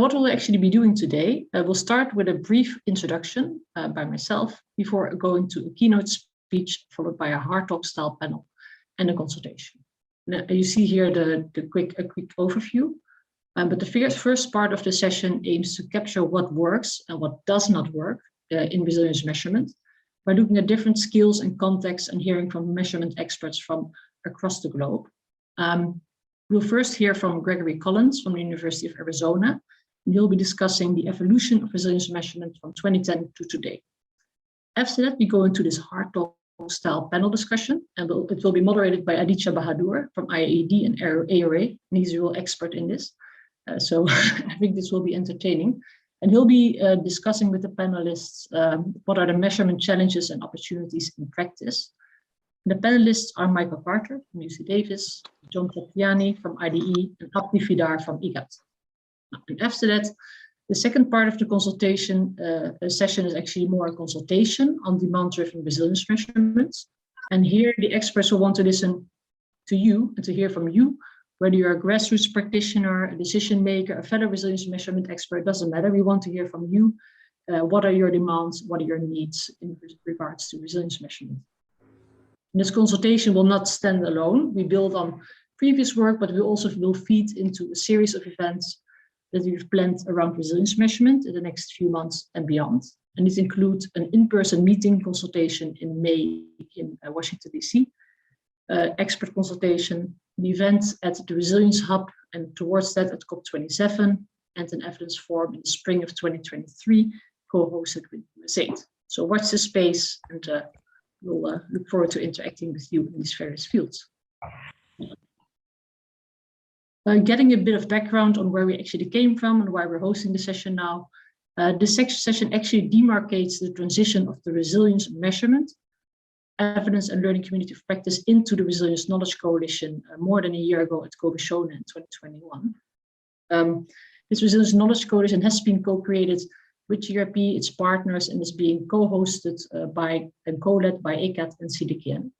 what we'll actually be doing today, we'll start with a brief introduction by myself before going to a keynote speech, followed by a hard talk style panel and a consultation. Now, you see here a quick overview, but the first part of the session aims to capture what works and what does not work in resilience measurement by looking at different skills and contexts and hearing from measurement experts from across the globe. We'll first hear from Gregory Collins from the University of Arizona, and he'll be discussing the evolution of resilience measurement from 2010 to today. After that, we go into this hard talk style panel discussion, and it will be moderated by Aditya Bahadur from IAED and ARA, and he's a real expert in this. So I think this will be entertaining. And he'll be discussing with the panelists what are the measurement challenges and opportunities in practice. The panelists are Michael Carter from UC Davis, John Tapiani from IDE, and Abdi Fidar from IGAT. And after that, the second part of the consultation session is actually more a consultation on demand-driven resilience measurements. And here the experts will want to listen to you and to hear from you, whether you're a grassroots practitioner, a decision maker, a fellow resilience measurement expert, it doesn't matter. We want to hear from you. What are your demands? What are your needs in regards to resilience measurement? This consultation will not stand alone. We build on previous work, but we also will feed into a series of events that we've planned around resilience measurement in the next few months and beyond. And these include an in-person meeting consultation in May in Washington, DC, expert consultation, an event at the Resilience Hub, and towards that at COP27, and an evidence forum in the spring of 2023, co-hosted with USAID. So watch this space, and we'll look forward to interacting with you in these various fields. Getting a bit of background on where we actually came from and why we're hosting the session now. This session actually demarcates the transition of the resilience measurement, evidence and learning community of practice into the Resilience Knowledge Coalition more than a year ago at Gobeshona in 2021. This Resilience Knowledge Coalition has been co-created with GRP, its partners, and is being co-hosted by and co-led by ECAT and CDKN.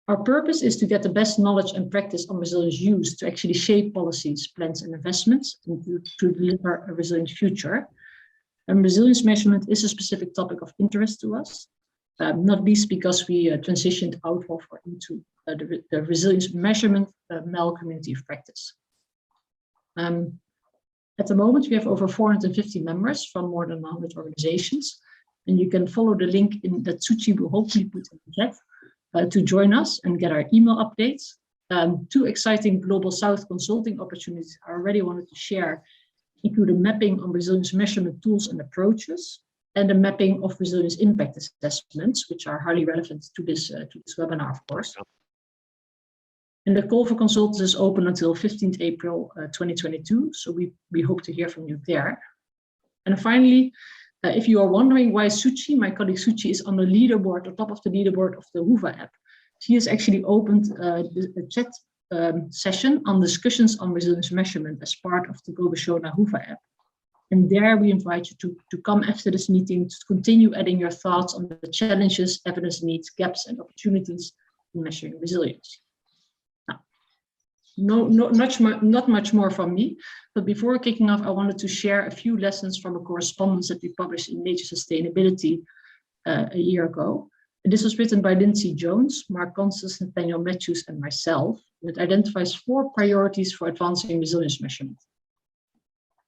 Our purpose is to get the best knowledge and practice on resilience use to actually shape policies, plans, and investments and to deliver a resilient future. And resilience measurement is a specific topic of interest to us, not least because we transitioned out of or into the resilience measurement MEL community of practice. At the moment, we have over 450 members from more than 100 organizations, and you can follow the link in that Suchi will hopefully put in the chat to join us and get our email updates. Two exciting Global South consulting opportunities I already wanted to share include a mapping on resilience measurement tools and approaches, and a mapping of resilience impact assessments, which are highly relevant to this webinar, of course. And the call for consultants is open until 15th April 2022, so we hope to hear from you there. And finally, if you are wondering why Suchi, my colleague Suchi, is on the leaderboard, on top of the leaderboard of the Huva app, she has actually opened a chat session on discussions on resilience measurement as part of the Gobeshona Huva app. And there we invite you to come after this meeting to continue adding your thoughts on the challenges, evidence needs, gaps, and opportunities in measuring resilience. Not much more from me, but before kicking off, I wanted to share a few lessons from a correspondence that we published in Nature Sustainability a year ago. And this was written by Lindsay Jones, Mark Constance, Nathaniel Matthews, and myself. It identifies 4 priorities for advancing resilience measurement.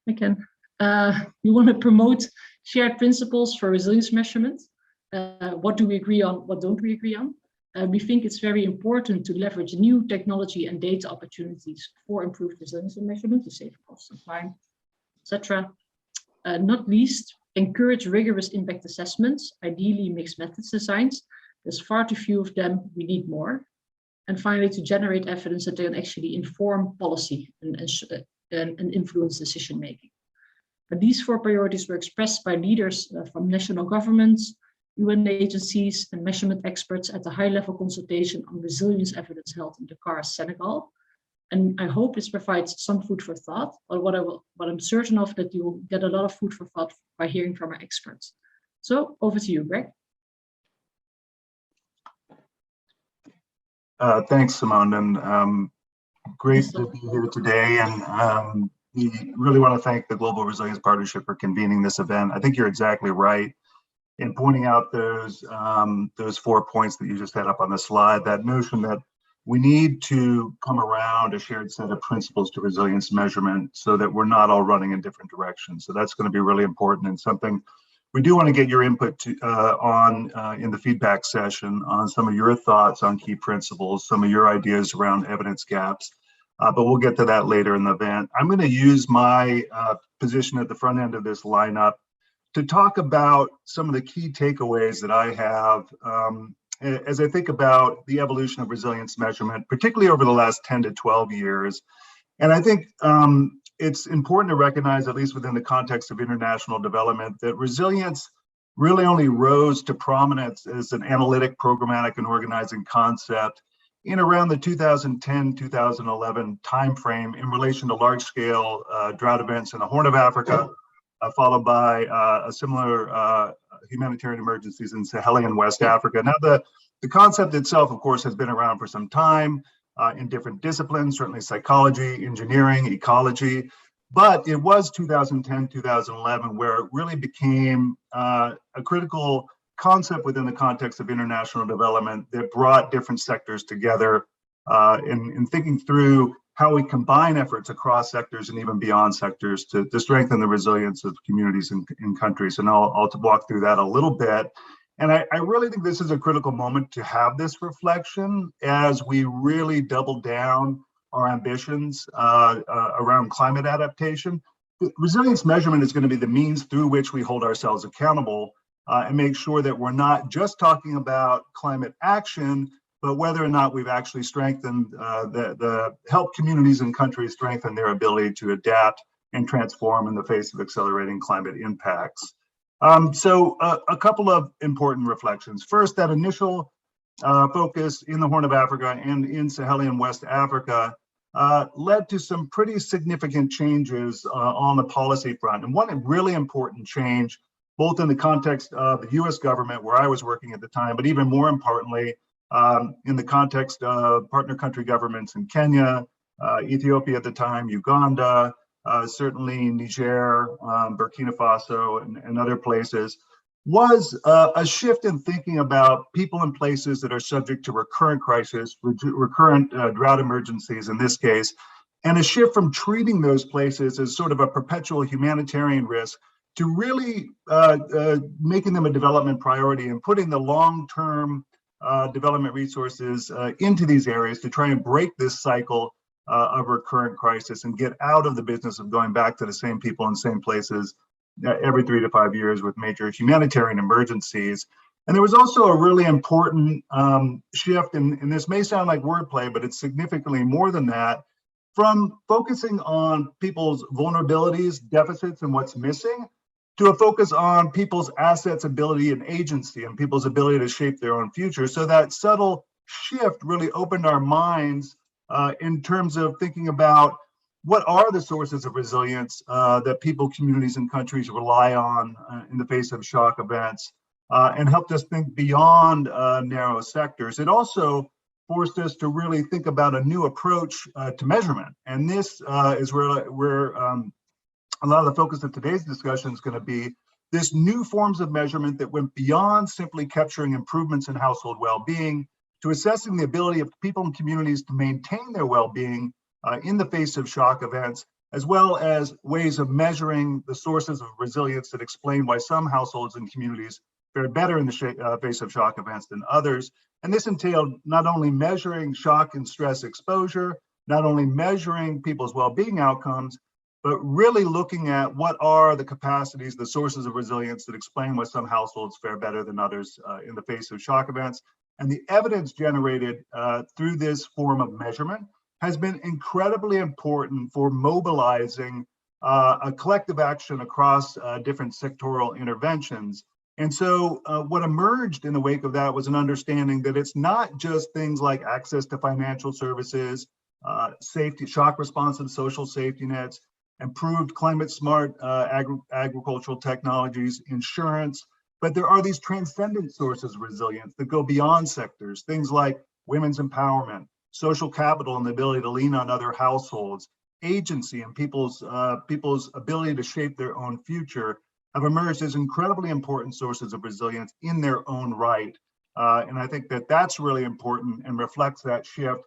Again, we want to promote shared principles for resilience measurement. What do we agree on? What don't we agree on? We think it's very important to leverage new technology and data opportunities for improved resilience and measurement to save costs and time, etc. Not least, encourage rigorous impact assessments, ideally mixed methods designs. There's far too few of them, we need more. And finally, to generate evidence that they can actually inform policy and influence decision making. But these 4 priorities were expressed by leaders from national governments, UN agencies, and measurement experts at the high-level consultation on resilience evidence held in Dakar, Senegal. And I hope this provides some food for thought, but what I'm certain of that you will get a lot of food for thought by hearing from our experts. So over to you, Greg. Thanks, Simone, and great to be here today. And we really want to thank the Global Resilience Partnership for convening this event. I think you're exactly right in pointing out those 4 points that you just had up on the slide, that notion that we need to come around a shared set of principles to resilience measurement so that we're not all running in different directions. So that's going to be really important, and something we do want to get your input to, on in the feedback session on some of your thoughts on key principles, some of your ideas around evidence gaps. But we'll get to that later in the event. I'm going to use my position at the front end of this lineup to talk about some of the key takeaways that I have as I think about the evolution of resilience measurement, particularly over the last 10 to 12 years. And I think it's important to recognize, at least within the context of international development, that resilience really only rose to prominence as an analytic, programmatic, and organizing concept in around the 2010-2011 timeframe in relation to large-scale drought events in the Horn of Africa, followed by a similar humanitarian emergencies in Sahelian West Africa. Now, the concept itself, of course, has been around for some time in different disciplines, certainly psychology, engineering, ecology, but it was 2010, 2011 where it really became a critical concept within the context of international development that brought different sectors together in thinking through how we combine efforts across sectors and even beyond sectors to strengthen the resilience of communities and countries. And I'll walk through that a little bit. And I really think this is a critical moment to have this reflection as we really double down our ambitions around climate adaptation. Resilience measurement is going to be the means through which we hold ourselves accountable and make sure that we're not just talking about climate action, but whether or not we've actually strengthened help communities and countries strengthen their ability to adapt and transform in the face of accelerating climate impacts. So a couple of important reflections. First, that initial focus in the Horn of Africa and in Sahelian West Africa led to some pretty significant changes on the policy front. And one really important change, both in the context of the US government, where I was working at the time, but even more importantly, in the context of partner country governments in Kenya, Ethiopia at the time, Uganda, certainly Niger, Burkina Faso, and other places, was a shift in thinking about people and places that are subject to recurrent crisis, recurrent drought emergencies in this case, and a shift from treating those places as sort of a perpetual humanitarian risk to really making them a development priority and putting the long-term development resources into these areas to try and break this cycle of recurrent crisis and get out of the business of going back to the same people in same places every 3 to 5 years with major humanitarian emergencies. And there was also a really important shift, and this may sound like wordplay, but it's significantly more than that, from focusing on people's vulnerabilities, deficits, and what's missing, to a focus on people's assets, ability, and agency, and people's ability to shape their own future. So that subtle shift really opened our minds in terms of thinking about what are the sources of resilience that people, communities, and countries rely on in the face of shock events, and helped us think beyond narrow sectors. It also forced us to really think about a new approach to measurement. And this is where a lot of the focus of today's discussion is going to be this new forms of measurement that went beyond simply capturing improvements in household well-being to assessing the ability of people and communities to maintain their well-being in the face of shock events, as well as ways of measuring the sources of resilience that explain why some households and communities fare better in the face of shock events than others. And this entailed not only measuring shock and stress exposure, not only measuring people's well-being outcomes, but really looking at what are the capacities, the sources of resilience that explain why some households fare better than others in the face of shock events. And the evidence generated through this form of measurement has been incredibly important for mobilizing a collective action across different sectoral interventions. And so what emerged in the wake of that was an understanding that it's not just things like access to financial services, safety, shock responsive social safety nets, improved climate smart agricultural technologies, insurance, but there are these transcendent sources of resilience that go beyond sectors, things like women's empowerment, social capital and the ability to lean on other households, agency and people's ability to shape their own future have emerged as incredibly important sources of resilience in their own right. And I think that that's really important and reflects that shift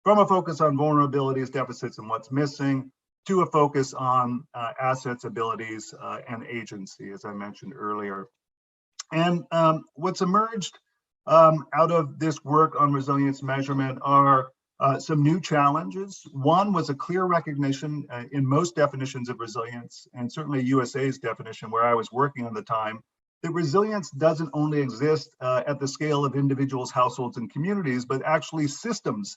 from a focus on vulnerabilities, deficits, and what's missing to a focus on assets, abilities, and agency, as I mentioned earlier. And what's emerged out of this work on resilience measurement are some new challenges. One was a clear recognition in most definitions of resilience, and certainly USA's definition where I was working at the time, that resilience doesn't only exist at the scale of individuals, households, and communities, but actually systems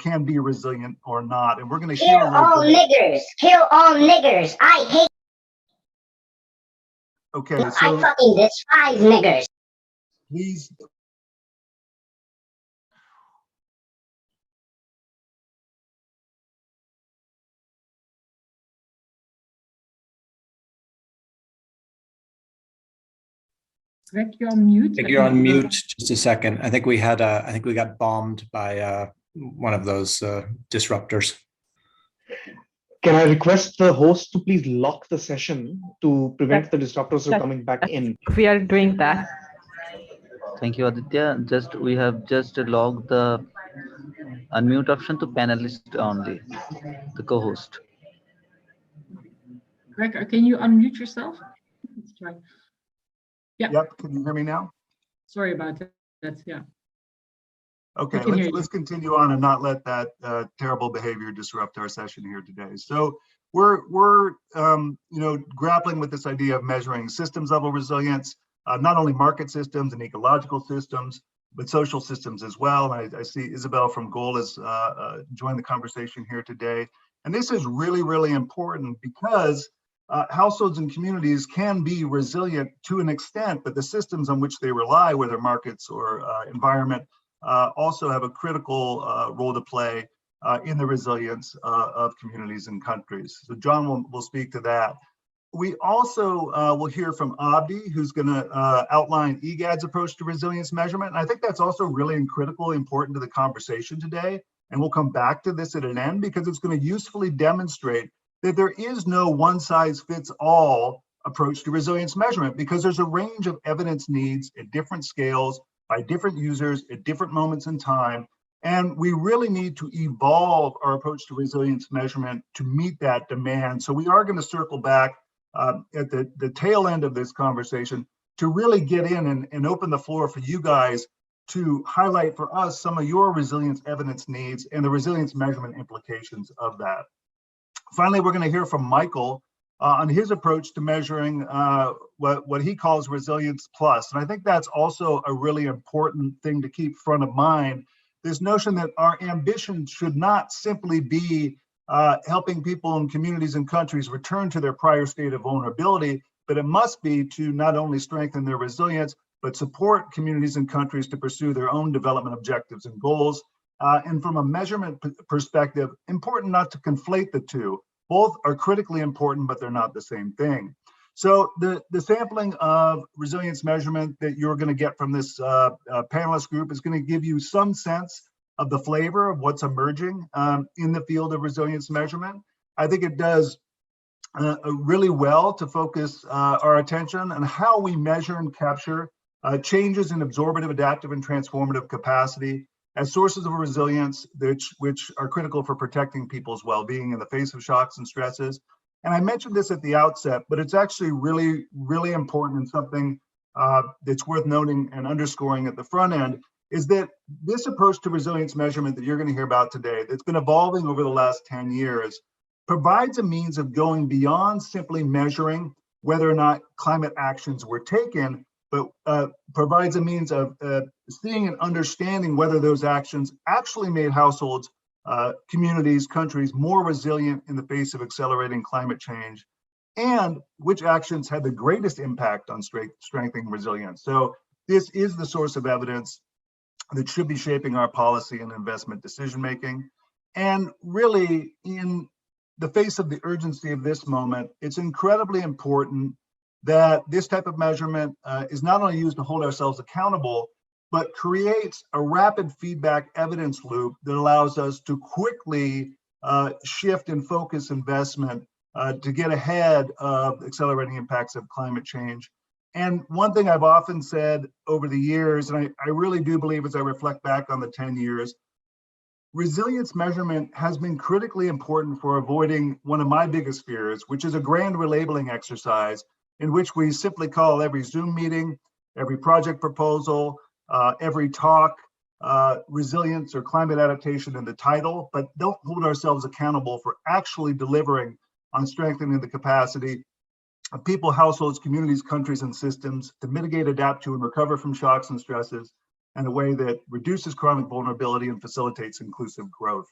can be resilient or not. And we're going to hear kill all niggers, kill all niggers. I hate. Okay, I so fucking despise niggers. please. Greg, you're on mute. Greg, you're on mute. Just a second. I think we got bombed by one of those disruptors. Can I request the host to please lock the session to prevent the disruptors from coming back in? We are doing that. Thank you, Aditya. We have just logged the unmute option to panelist only, the co-host. Greg, can you unmute yourself? Let's try. Yeah. Yep, can you hear me now? Sorry about that. Yeah. Okay, let's continue on and not let that terrible behavior disrupt our session here today. So we're grappling with this idea of measuring systems level resilience, not only market systems and ecological systems, but social systems as well. And I see Isabel from Goal has joined the conversation here today. And this is really, really important because households and communities can be resilient to an extent, but the systems on which they rely, whether markets or environment, also have a critical role to play in the resilience of communities and countries. So John will speak to that. We also will hear from Abdi, who's going to outline EGAD's approach to resilience measurement. And I think that's also really critically important to the conversation today. And we'll come back to this at an end because it's going to usefully demonstrate that there is no one-size-fits-all approach to resilience measurement because there's a range of evidence needs at different scales by different users at different moments in time. And we really need to evolve our approach to resilience measurement to meet that demand. So we are going to circle back at the tail end of this conversation to really get in and open the floor for you guys to highlight for us some of your resilience evidence needs and the resilience measurement implications of that. Finally, we're going to hear from Michael on his approach to measuring what he calls resilience plus. And I think that's also a really important thing to keep front of mind. This notion that our ambition should not simply be helping people in communities and countries return to their prior state of vulnerability, but it must be to not only strengthen their resilience, but support communities and countries to pursue their own development objectives and goals. And from a measurement perspective, important not to conflate the two. Both are critically important, but they're not the same thing. So the sampling of resilience measurement that you're going to get from this panelist group is going to give you some sense of the flavor of what's emerging in the field of resilience measurement. I think it does really well to focus our attention on how we measure and capture changes in absorptive, adaptive, and transformative capacity as sources of resilience, which are critical for protecting people's well-being in the face of shocks and stresses. And I mentioned this at the outset, but it's actually really, really important and something that's worth noting and underscoring at the front end is that this approach to resilience measurement that you're going to hear about today, that's been evolving over the last 10 years, provides a means of going beyond simply measuring whether or not climate actions were taken, but provides a means of seeing and understanding whether those actions actually made households, communities, countries more resilient in the face of accelerating climate change, and which actions had the greatest impact on strengthening resilience. So this is the source of evidence that should be shaping our policy and investment decision-making. And really, in the face of the urgency of this moment, it's incredibly important that this type of measurement is not only used to hold ourselves accountable, but creates a rapid feedback evidence loop that allows us to quickly shift and focus investment to get ahead of accelerating impacts of climate change. And one thing I've often said over the years, and I really do believe as I reflect back on the 10 years, resilience measurement has been critically important for avoiding one of my biggest fears, which is a grand relabeling exercise in which we simply call every Zoom meeting, every project proposal, every talk, resilience or climate adaptation in the title, but don't hold ourselves accountable for actually delivering on strengthening the capacity of people, households, communities, countries, and systems to mitigate, adapt to, and recover from shocks and stresses in a way that reduces chronic vulnerability and facilitates inclusive growth.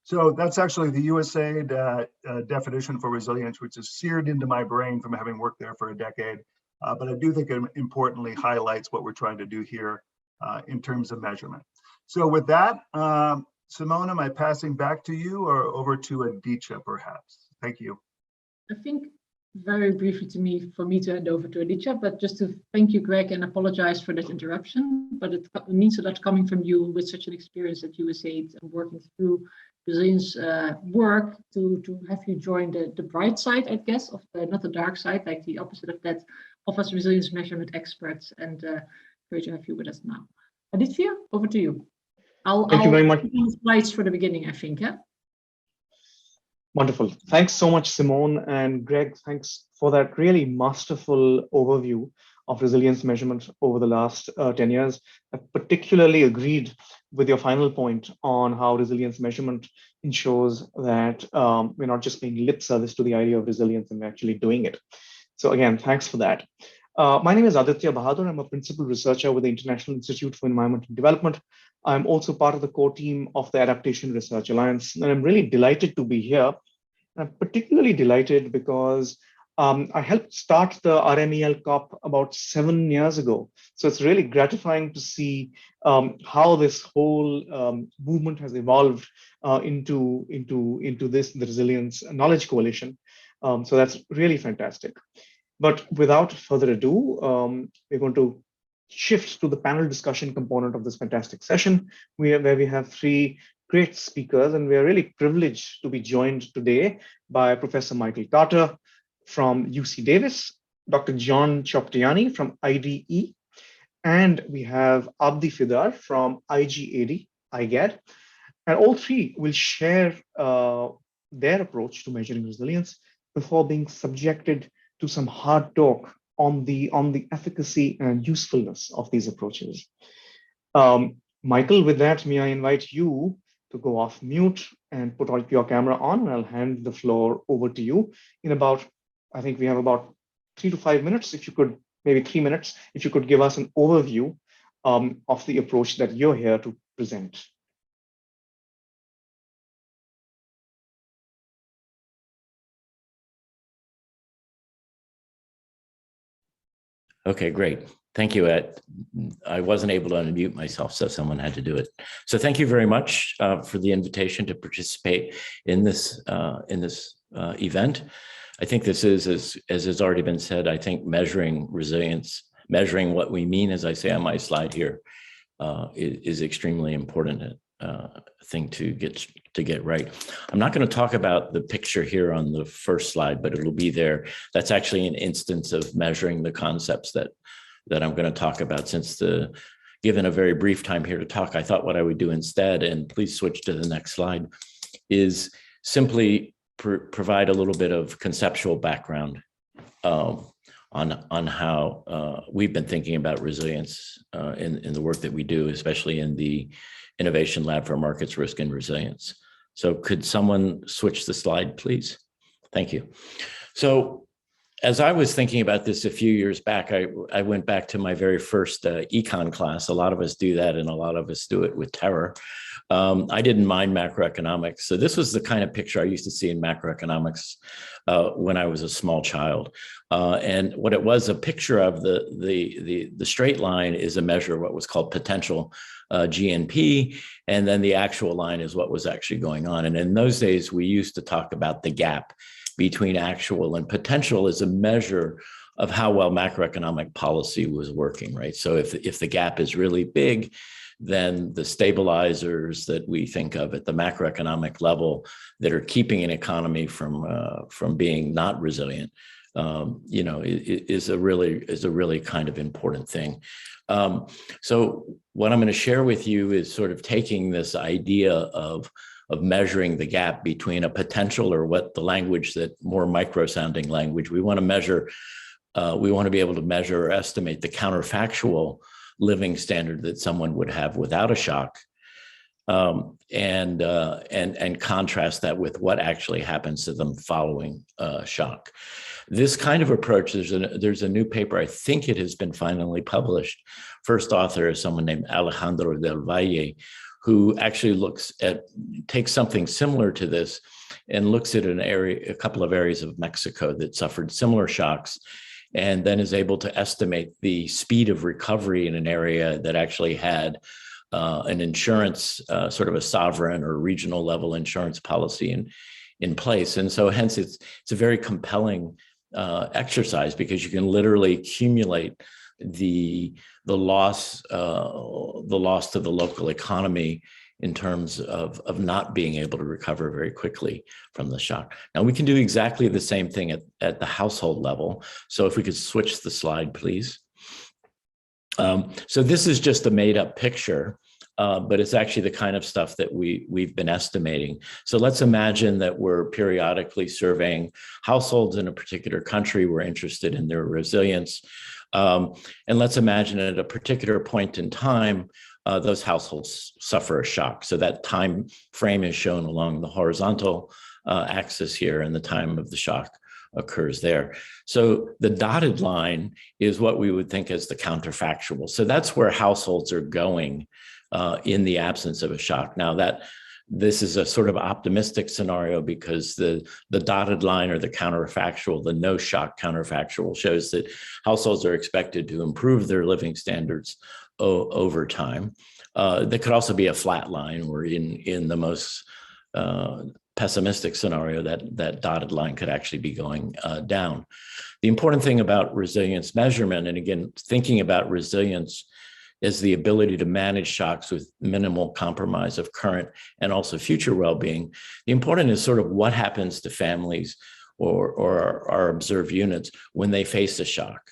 So that's actually the USAID definition for resilience, which is seared into my brain from having worked there for a decade. But I do think it importantly highlights what we're trying to do here in terms of measurement. So with that, Simone, am I passing back to you or over to Aditya perhaps? Thank you. I think very briefly for me to hand over to Aditya, but just to thank you, Greg, and apologize for that interruption. But it means a lot coming from you with such an experience at USAID and working through resilience work to have you join the bright side, I guess, of not the dark side, like the opposite of that, of us resilience measurement experts. And great to have you with us now. Aditya, over to you. Thank you very much. I'll the slides for the beginning, I think, yeah? Wonderful. Thanks so much, Simone and Greg. Thanks for that really masterful overview of resilience measurement over the last 10 years. I particularly agreed with your final point on how resilience measurement ensures that we're not just paying lip service to the idea of resilience and we're actually doing it. So again, thanks for that. My name is Aditya Bahadur. I'm a principal researcher with the International Institute for Environment and Development. I'm also part of the core team of the Adaptation Research Alliance, and I'm really delighted to be here. I'm particularly delighted because I helped start the RMEL COP about 7 years ago. So it's really gratifying to see how this whole movement has evolved into the Resilience Knowledge Coalition. So that's really fantastic. But without further ado, we're going to shift to the panel discussion component of this fantastic session, where we have 3 great speakers, and we are really privileged to be joined today by Professor Michael Carter from UC Davis, Dr. John Choptiani from IDE, and we have Abdi Fidar from IGAD, IGAD, and all 3 will share their approach to measuring resilience before being subjected to some hard talk on the efficacy and usefulness of these approaches. Michael, with that, may I invite you to go off mute and put your camera on, and I'll hand the floor over to you in about, I think we have about 3 to 5 minutes. If you could, maybe 3 minutes, if you could give us an overview of the approach that you're here to present. Okay, great. Thank you, Ed. I wasn't able to unmute myself, so someone had to do it. So thank you very much for the invitation to participate in this event. I think this is, as has already been said, I think measuring resilience, measuring what we mean, as I say on my slide here, is extremely important thing to get right. I'm not going to talk about the picture here on the first slide, but it'll be there. That's actually an instance of measuring the concepts that I'm going to talk about. Since given a very brief time here to talk, I thought what I would do instead, and please switch to the next slide, is simply provide a little bit of conceptual background on how we've been thinking about resilience in the work that we do, especially in the Innovation Lab for Markets, Risk, and Resilience. So could someone switch the slide, please? Thank you. So as I was thinking about this a few years back, I went back to my very first econ class. A lot of us do that, and a lot of us do it with terror. I didn't mind macroeconomics. So this was the kind of picture I used to see in macroeconomics when I was a small child. And what it was, a picture of the straight line is a measure of what was called potential GNP. And then the actual line is what was actually going on. And in those days, we used to talk about the gap between actual and potential as a measure of how well macroeconomic policy was working, right? So if the gap is really big, than the stabilizers that we think of at the macroeconomic level that are keeping an economy from being not resilient, is a really kind of important thing. So what I'm going to share with you is sort of taking this idea of measuring the gap between a potential, or what the language, that more micro sounding language, we want to measure, we want to be able to measure or estimate the counterfactual living standard that someone would have without a shock, and contrast that with what actually happens to them following shock. This kind of approach, there's a new paper, I think it has been finally published. First author is someone named Alejandro del Valle, who actually takes something similar to this and looks at a couple of areas of Mexico that suffered similar shocks, and then is able to estimate the speed of recovery in an area that actually had an insurance, sort of a sovereign or regional level insurance policy in place. And so hence it's a very compelling exercise, because you can literally accumulate the loss to the local economy in terms of not being able to recover very quickly from the shock. Now we can do exactly the same thing at the household level. So if we could switch the slide, please. So this is just a made up picture, but it's actually the kind of stuff that we've been estimating. So let's imagine that we're periodically surveying households in a particular country. We're interested in their resilience. And let's imagine at a particular point in time, those households suffer a shock. So that time frame is shown along the horizontal axis here, and the time of the shock occurs there. So the dotted line is what we would think as the counterfactual. So that's where households are going in the absence of a shock. Now this is a sort of optimistic scenario, because the dotted line, or the counterfactual, the no shock counterfactual, shows that households are expected to improve their living standards over time. There could also be a flat line, where in the most pessimistic scenario, that dotted line could actually be going down. The important thing about resilience measurement, and again, thinking about resilience is the ability to manage shocks with minimal compromise of current and also future well-being. The important is sort of what happens to families or our observed units when they face a shock.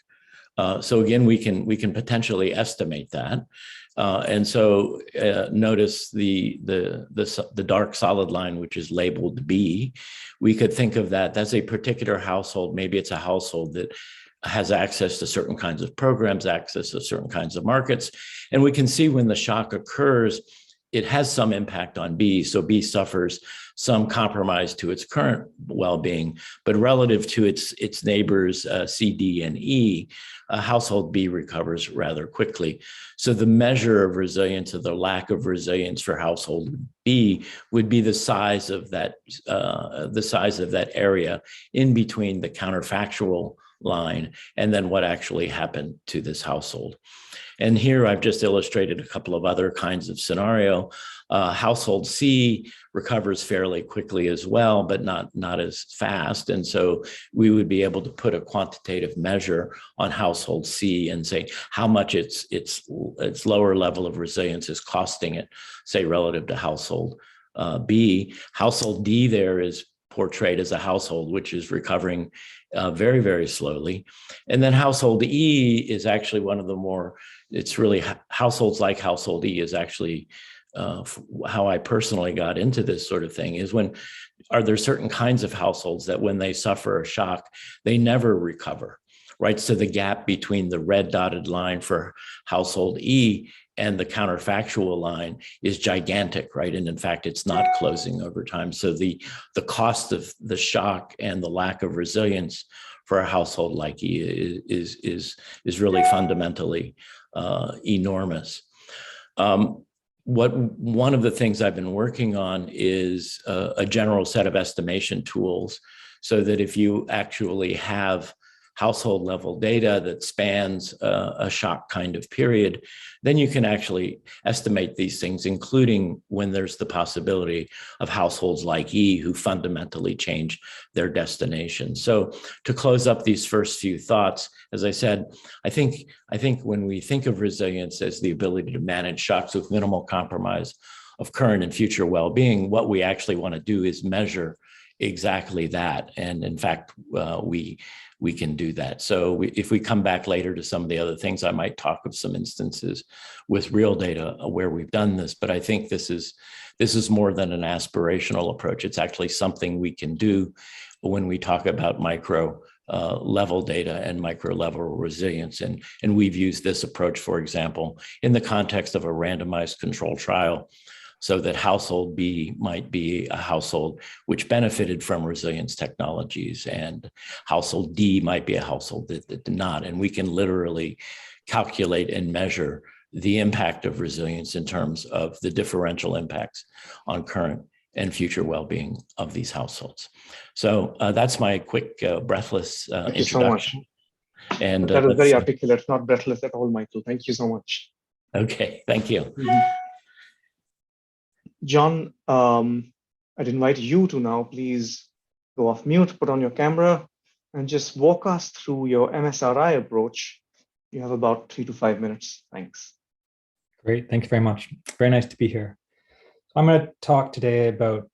So again, we can potentially estimate that. And so notice the dark solid line, which is labeled B. We could think of that as a particular household. Maybe it's a household that has access to certain kinds of programs, access to certain kinds of markets. And we can see when the shock occurs, it has some impact on B. So B suffers some compromise to its current well-being, but relative to its neighbors, C, D, and E, household B recovers rather quickly. So the measure of resilience, or the lack of resilience for household B, would be the size of that area in between the counterfactual line and then what actually happened to this household. And here I've just illustrated a couple of other kinds of scenario. Household C recovers fairly quickly as well, but not as fast. And so we would be able to put a quantitative measure on household C and say how much its lower level of resilience is costing it, say, relative to household B. Household D there is portrayed as a household which is recovering very, very slowly. And then household E is actually one of the more, it's really households like household E is actually how I personally got into this sort of thing, is are there certain kinds of households that when they suffer a shock, they never recover, right? So the gap between the red dotted line for household E and the counterfactual line is gigantic, right? And in fact, it's not closing over time. So the cost of the shock and the lack of resilience for a household like E is really fundamentally enormous. One of the things I've been working on is a general set of estimation tools, so that if you actually have household level data that spans a shock kind of period, then you can actually estimate these things, including when there's the possibility of households like E who fundamentally change their destination. So to close up these first few thoughts, as I said, I think when we think of resilience as the ability to manage shocks with minimal compromise of current and future well-being, what we actually want to do is measure exactly that. And in fact, we can do that. So if we come back later to some of the other things, I might talk of some instances with real data where we've done this, but I think this is more than an aspirational approach. It's actually something we can do when we talk about micro level data and micro level resilience. And we've used this approach, for example, in the context of a randomized controlled trial, so that household B might be a household which benefited from resilience technologies, and household D might be a household that did not. And we can literally calculate and measure the impact of resilience in terms of the differential impacts on current and future well-being of these households. So that's my quick, breathless Thank introduction. You so much. And that was very articulate, not breathless at all, Michael. Thank you so much. Okay, thank you. John, I'd invite you to now please go off mute, put on your camera, and just walk us through your MSRI approach. You have about 3 to 5 minutes. Thanks. Great, thank you very much. Very nice to be here. I'm going to talk today about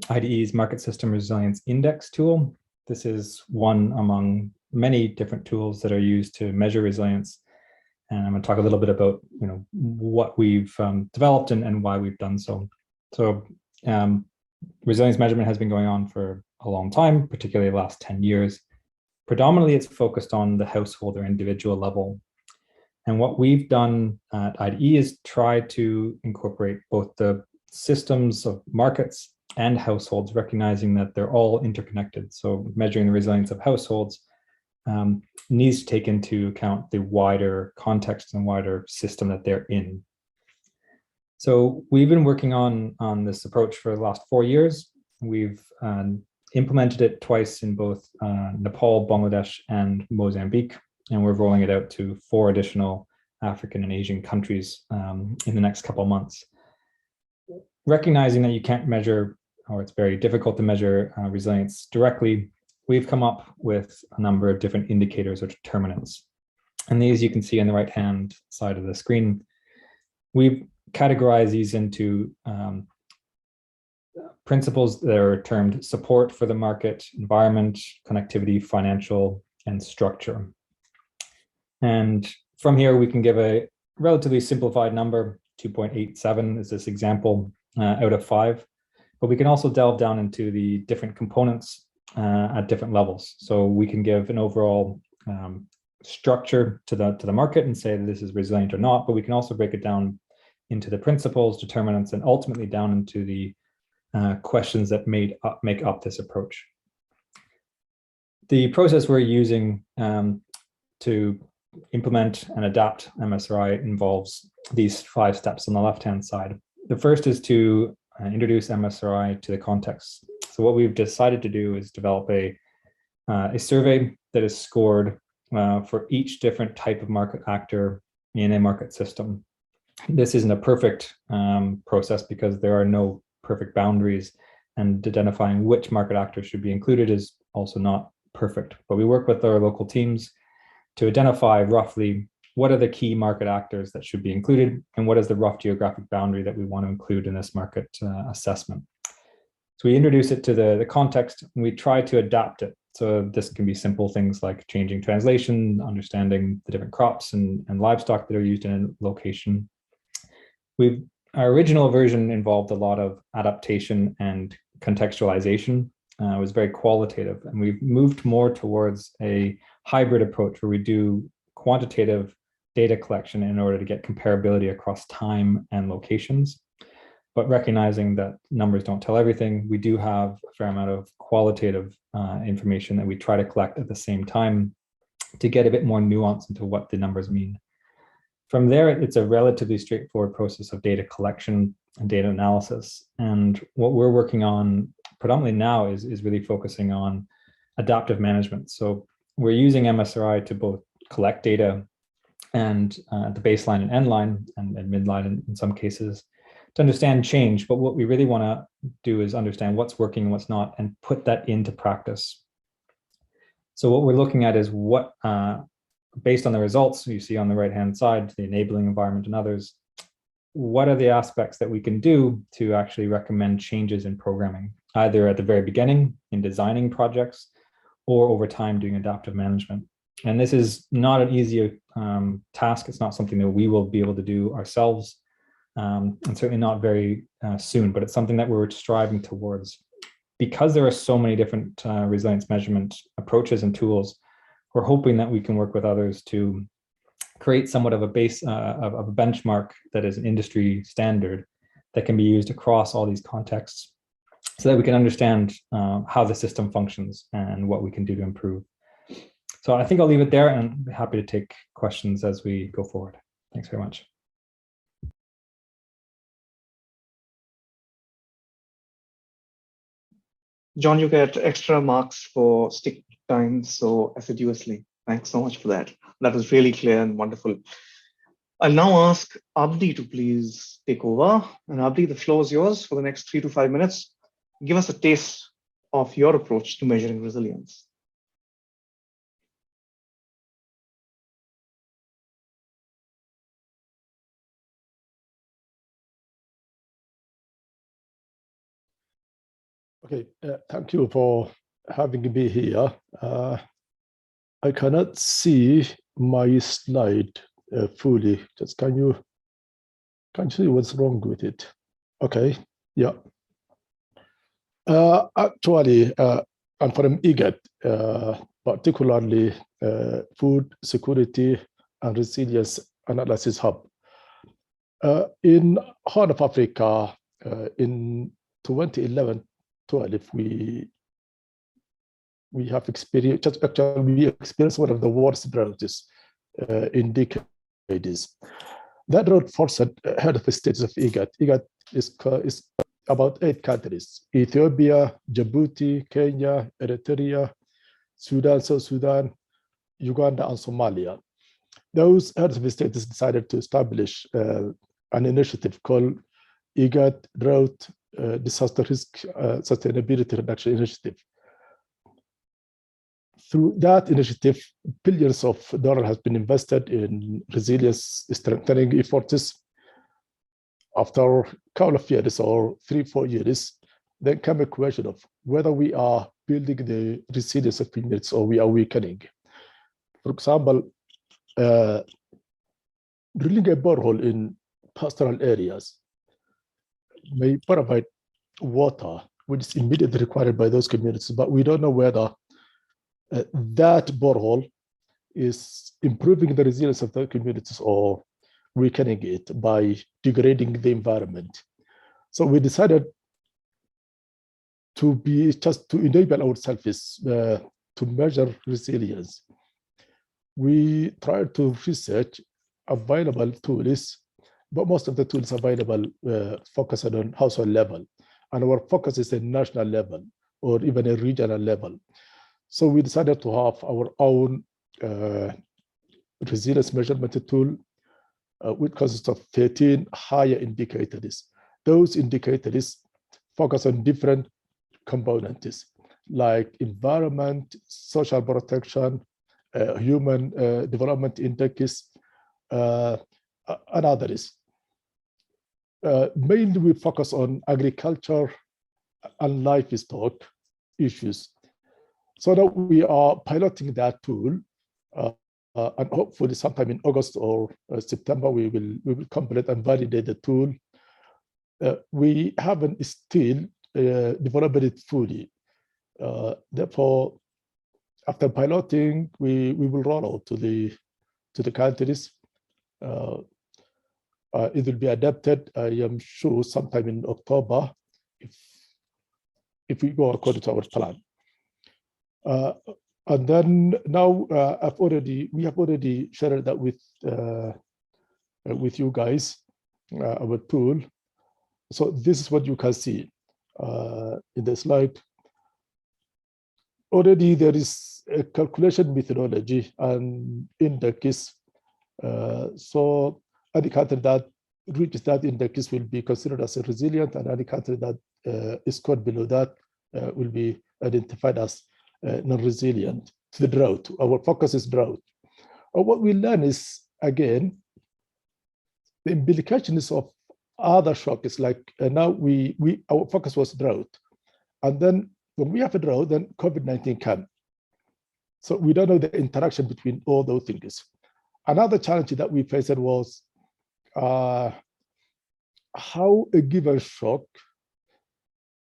IDE's Market System Resilience Index tool. This is one among many different tools that are used to measure resilience. And I'm going to talk a little bit about what we've developed and why we've done so. So resilience measurement has been going on for a long time, particularly the last 10 years. Predominantly, it's focused on the household or individual level. And what we've done at IDE is try to incorporate both the systems of markets and households, recognizing that they're all interconnected. So measuring the resilience of households needs to take into account the wider context and wider system that they're in. So we've been working on this approach for the last 4 years. We've implemented it twice in both Nepal, Bangladesh, and Mozambique, and we're rolling it out to 4 additional African and Asian countries in the next couple of months. Recognizing that you can't measure, or it's very difficult to measure resilience directly, we've come up with a number of different indicators or determinants. And these you can see on the right-hand side of the screen. We've categorized these into principles that are termed support for the market, environment, connectivity, financial, and structure. And from here, we can give a relatively simplified number. 2.87 is this example out of 5. But we can also delve down into the different components at different levels. So we can give an overall structure to the market and say that this is resilient or not, but we can also break it down into the principles, determinants, and ultimately down into the questions that make up this approach. The process we're using to implement and adapt MSRI involves these 5 steps on the left-hand side. The first is to introduce MSRI to the context. So what we've decided to do is develop a survey that is scored for each different type of market actor in a market system. This isn't a perfect process because there are no perfect boundaries, and identifying which market actors should be included is also not perfect. But we work with our local teams to identify roughly what are the key market actors that should be included and what is the rough geographic boundary that we want to include in this market assessment. So we introduce it to the context and we try to adapt it. So this can be simple things like changing translation, understanding the different crops and livestock that are used in a location. Our original version involved a lot of adaptation and contextualization. It was very qualitative, and we've moved more towards a hybrid approach where we do quantitative data collection in order to get comparability across time and locations. But recognizing that numbers don't tell everything, we do have a fair amount of qualitative information that we try to collect at the same time to get a bit more nuance into what the numbers mean. From there, it's a relatively straightforward process of data collection and data analysis. And what we're working on predominantly now is really focusing on adaptive management. So we're using MSRI to both collect data and the baseline and end line and midline in some cases to understand change. But what we really want to do is understand what's working and what's not and put that into practice. So what we're looking at is what, based on the results you see on the right-hand side, the enabling environment and others, what are the aspects that we can do to actually recommend changes in programming, either at the very beginning in designing projects or over time doing adaptive management. And this is not an easy task. It's not something that we will be able to do ourselves, and certainly not very soon, but it's something that we're striving towards. Because there are so many different resilience measurement approaches and tools, we're hoping that we can work with others to create somewhat of a base of a benchmark that is an industry standard that can be used across all these contexts so that we can understand how the system functions and what we can do to improve. So I think I'll leave it there and be happy to take questions as we go forward. Thanks very much. John, you get extra marks for stick time so assiduously. Thanks so much for that. That was really clear and wonderful. I'll now ask Abdi to please take over. And Abdi, the floor is yours for the next 3 to 5 minutes. Give us a taste of your approach to measuring resilience. Okay, thank you for having me here. I cannot see my slide fully. Just can you see what's wrong with it? Okay, yeah. Actually, I'm from IGAD, particularly Food Security and Resilience Analysis Hub. In Horn of Africa, in 2011-12, we have experienced, actually we experienced one of the worst droughts in decades. That drought forced head of the states of IGAD. IGAD is about 8 countries: Ethiopia, Djibouti, Kenya, Eritrea, Sudan, South Sudan, Uganda, and Somalia. Those heads of the states decided to establish an initiative called IGAD Drought Disaster Risk Sustainability Reduction Initiative. Through that initiative, billions of dollars has been invested in resilience strengthening efforts. After a couple of years, or 3-4 years, then came a question of whether we are building the resilience of communities or we are weakening. For example, drilling a borehole in pastoral areas may provide water, which is immediately required by those communities, but we don't know whether that borehole is improving the resilience of the communities or weakening it by degrading the environment. So we decided to enable ourselves to measure resilience. We tried to research available tools, but most of the tools available focus on household level, and our focus is at national level or even a regional level. So we decided to have our own resilience measurement tool, which consists of 13 higher indicators. Those indicators focus on different components like environment, social protection, human development index, and others. Mainly we focus on agriculture and livestock issues. So now we are piloting that tool, and hopefully sometime in August or September, we will complete and validate the tool. We haven't still developed it fully. Therefore, after piloting, we will roll out to the countries. It will be adapted, I am sure, sometime in October, if we go according to our plan. And then now we have already shared that with you guys, our tool. So this is what you can see in the slide. already there is a calculation methodology and index. So any country that reaches that index will be considered as a resilient, and any country that is scored below that will be identified as non-resilient to the drought. Our focus is drought. What we learn is, again, the implications of other shocks. Like now our focus was drought. And then when we have a drought, then COVID-19 can. So we don't know the interaction between all those things. Another challenge that we faced was how a given shock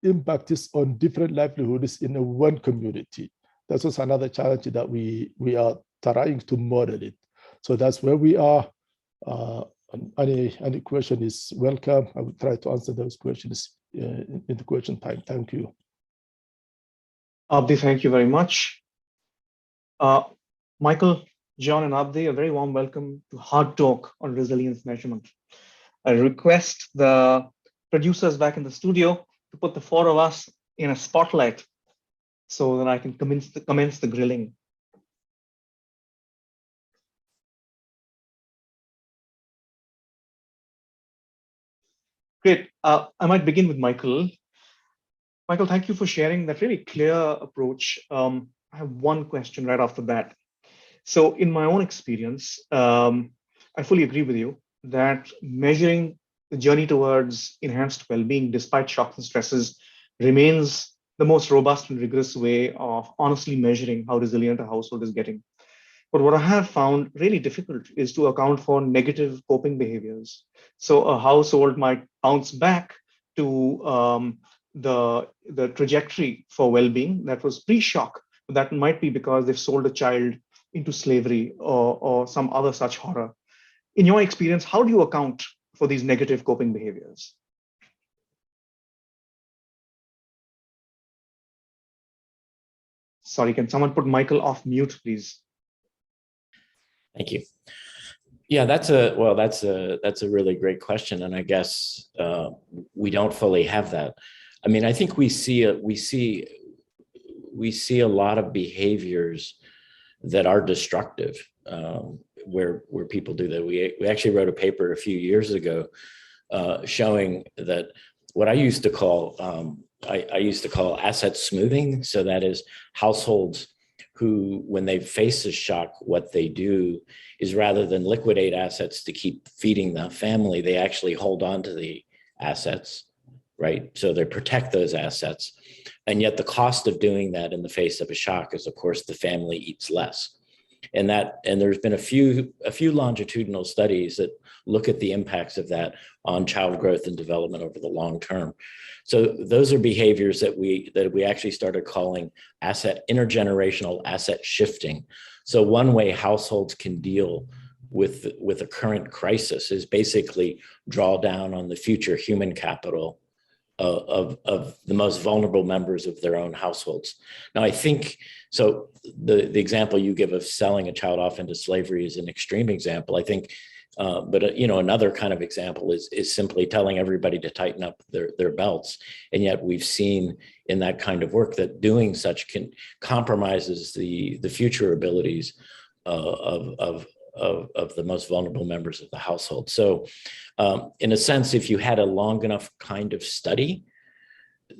impacts on different livelihoods in one community. That's also another challenge that we are trying to model it. So that's where we are. Any question is welcome. I will try to answer those questions in the question time. Thank you. Abdi, thank you very much. Michael, John, and Abdi, a very warm welcome to Hard Talk on Resilience Measurement. I request the producers back in the studio to put the four of us in a spotlight so that I can commence the grilling. Great. I might begin with Michael. Michael, thank you for sharing that really clear approach. I have one question right off the bat. So in my own experience, I fully agree with you that measuring the journey towards enhanced well-being despite shocks and stresses remains the most robust and rigorous way of honestly measuring how resilient a household is getting. But what I have found really difficult is to account for negative coping behaviors. So a household might bounce back to the trajectory for well-being that was pre-shock. That might be because they've sold a child into slavery or some other such horror. In your experience, how do you account for these negative coping behaviors? Sorry, can someone put Michael off mute, please? Thank you. Yeah, that's a really great question, and I guess we don't fully have that. I mean, I think we see a lot of behaviors that are destructive, where people do that. We actually wrote a paper a few years ago showing that what I used to call asset smoothing. So that is households who, when they face a shock, what they do is rather than liquidate assets to keep feeding the family, they actually hold on to the assets, right? So they protect those assets. And yet the cost of doing that in the face of a shock is, of course, the family eats less. And there's been a few longitudinal studies that look at the impacts of that on child growth and development over the long term. So those are behaviors that we actually started calling intergenerational asset shifting. So one way households can deal with a current crisis is basically draw down on the future human capital of the most vulnerable members of their own households. Now, I think, so the example you give of selling a child off into slavery is an extreme example, I think, but another kind of example is simply telling everybody to tighten up their belts. And yet we've seen in that kind of work that doing such compromises the future abilities of the most vulnerable members of the household. So in a sense, if you had a long enough kind of study,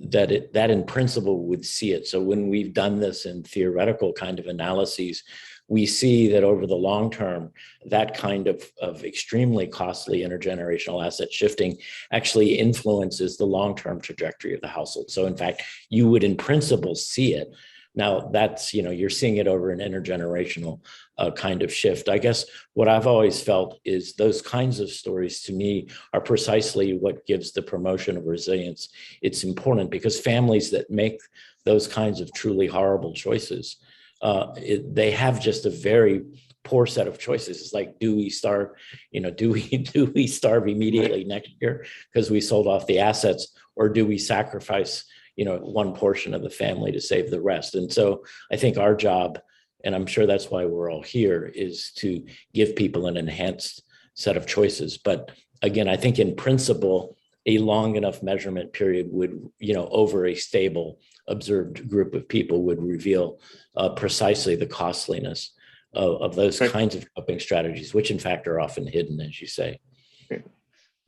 that in principle would see it. So when we've done this in theoretical kind of analyses, we see that over the long term, that kind of extremely costly intergenerational asset shifting actually influences the long-term trajectory of the household. So in fact, you would in principle see it. Now that's, you're seeing it over an intergenerational kind of shift. I guess what I've always felt is those kinds of stories to me are precisely what gives the promotion of resilience. It's important because families that make those kinds of truly horrible choices, they have just a very poor set of choices. It's like, do we starve, do we starve immediately next year because we sold off the assets, or do we sacrifice one portion of the family to save the rest? And so I think our job, and I'm sure that's why we're all here, is to give people an enhanced set of choices. But again, I think in principle, a long enough measurement period would, over a stable observed group of people would reveal precisely the costliness of those kinds of coping strategies, which in fact are often hidden, as you say. Great.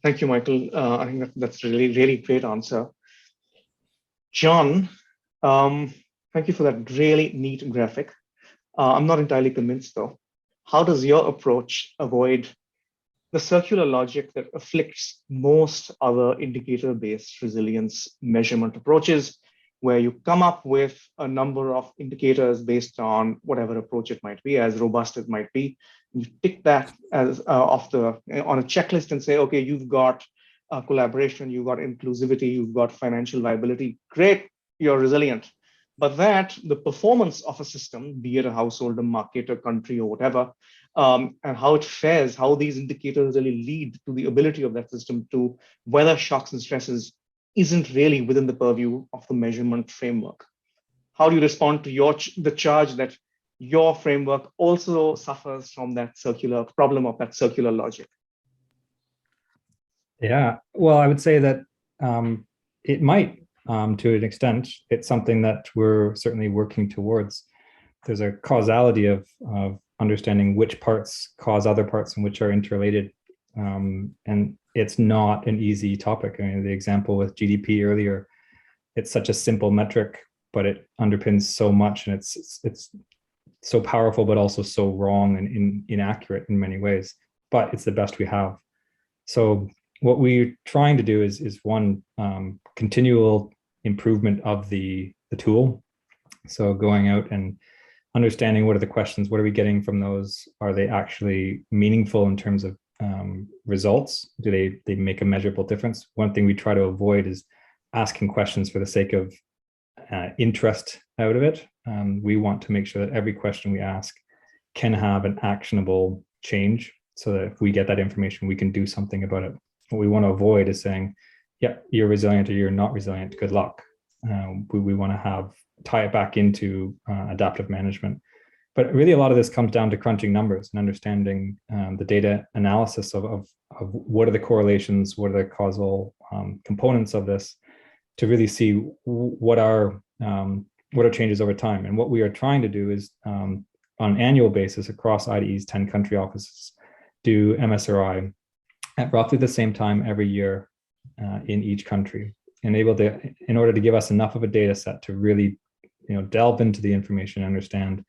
Thank you, Michael. I think that's really, really great answer. John, thank you for that really neat graphic. I'm not entirely convinced though. How does your approach avoid the circular logic that afflicts most other indicator-based resilience measurement approaches, where you come up with a number of indicators based on whatever approach it might be, as robust it might be. You tick that as on a checklist and say, okay, you've got collaboration, you've got inclusivity, you've got financial viability. Great, you're resilient. But that the performance of a system, be it a household, a market, a country, or whatever, and how it fares, how these indicators really lead to the ability of that system to weather shocks and stresses, isn't really within the purview of the measurement framework. How do you respond to the charge that your framework also suffers from that circular problem of that circular logic? Yeah, well, I would say that it might, to an extent. It's something that we're certainly working towards. There's a causality of understanding which parts cause other parts and which are interrelated. And it's not an easy topic. I mean, the example with GDP earlier, it's such a simple metric, but it underpins so much, and it's so powerful, but also so wrong and inaccurate in many ways. But it's the best we have. So what we're trying to do is one, continual improvement of the tool. So going out and understanding what are the questions, what are we getting from those? Are they actually meaningful in terms of results? Do they make a measurable difference? One thing we try to avoid is asking questions for the sake of interest out of it. We want to make sure that every question we ask can have an actionable change, so that if we get that information, we can do something about it. What we want to avoid is saying, yeah, you're resilient or you're not resilient, good luck. We want to tie it back into adaptive management. But really a lot of this comes down to crunching numbers and understanding the data analysis of what are the correlations, what are the causal components of this, to really see what are changes over time. And what we are trying to do is on an annual basis across IDE's 10 country offices, do MSRI at roughly the same time every year in each country, in order to give us enough of a data set to really delve into the information and understand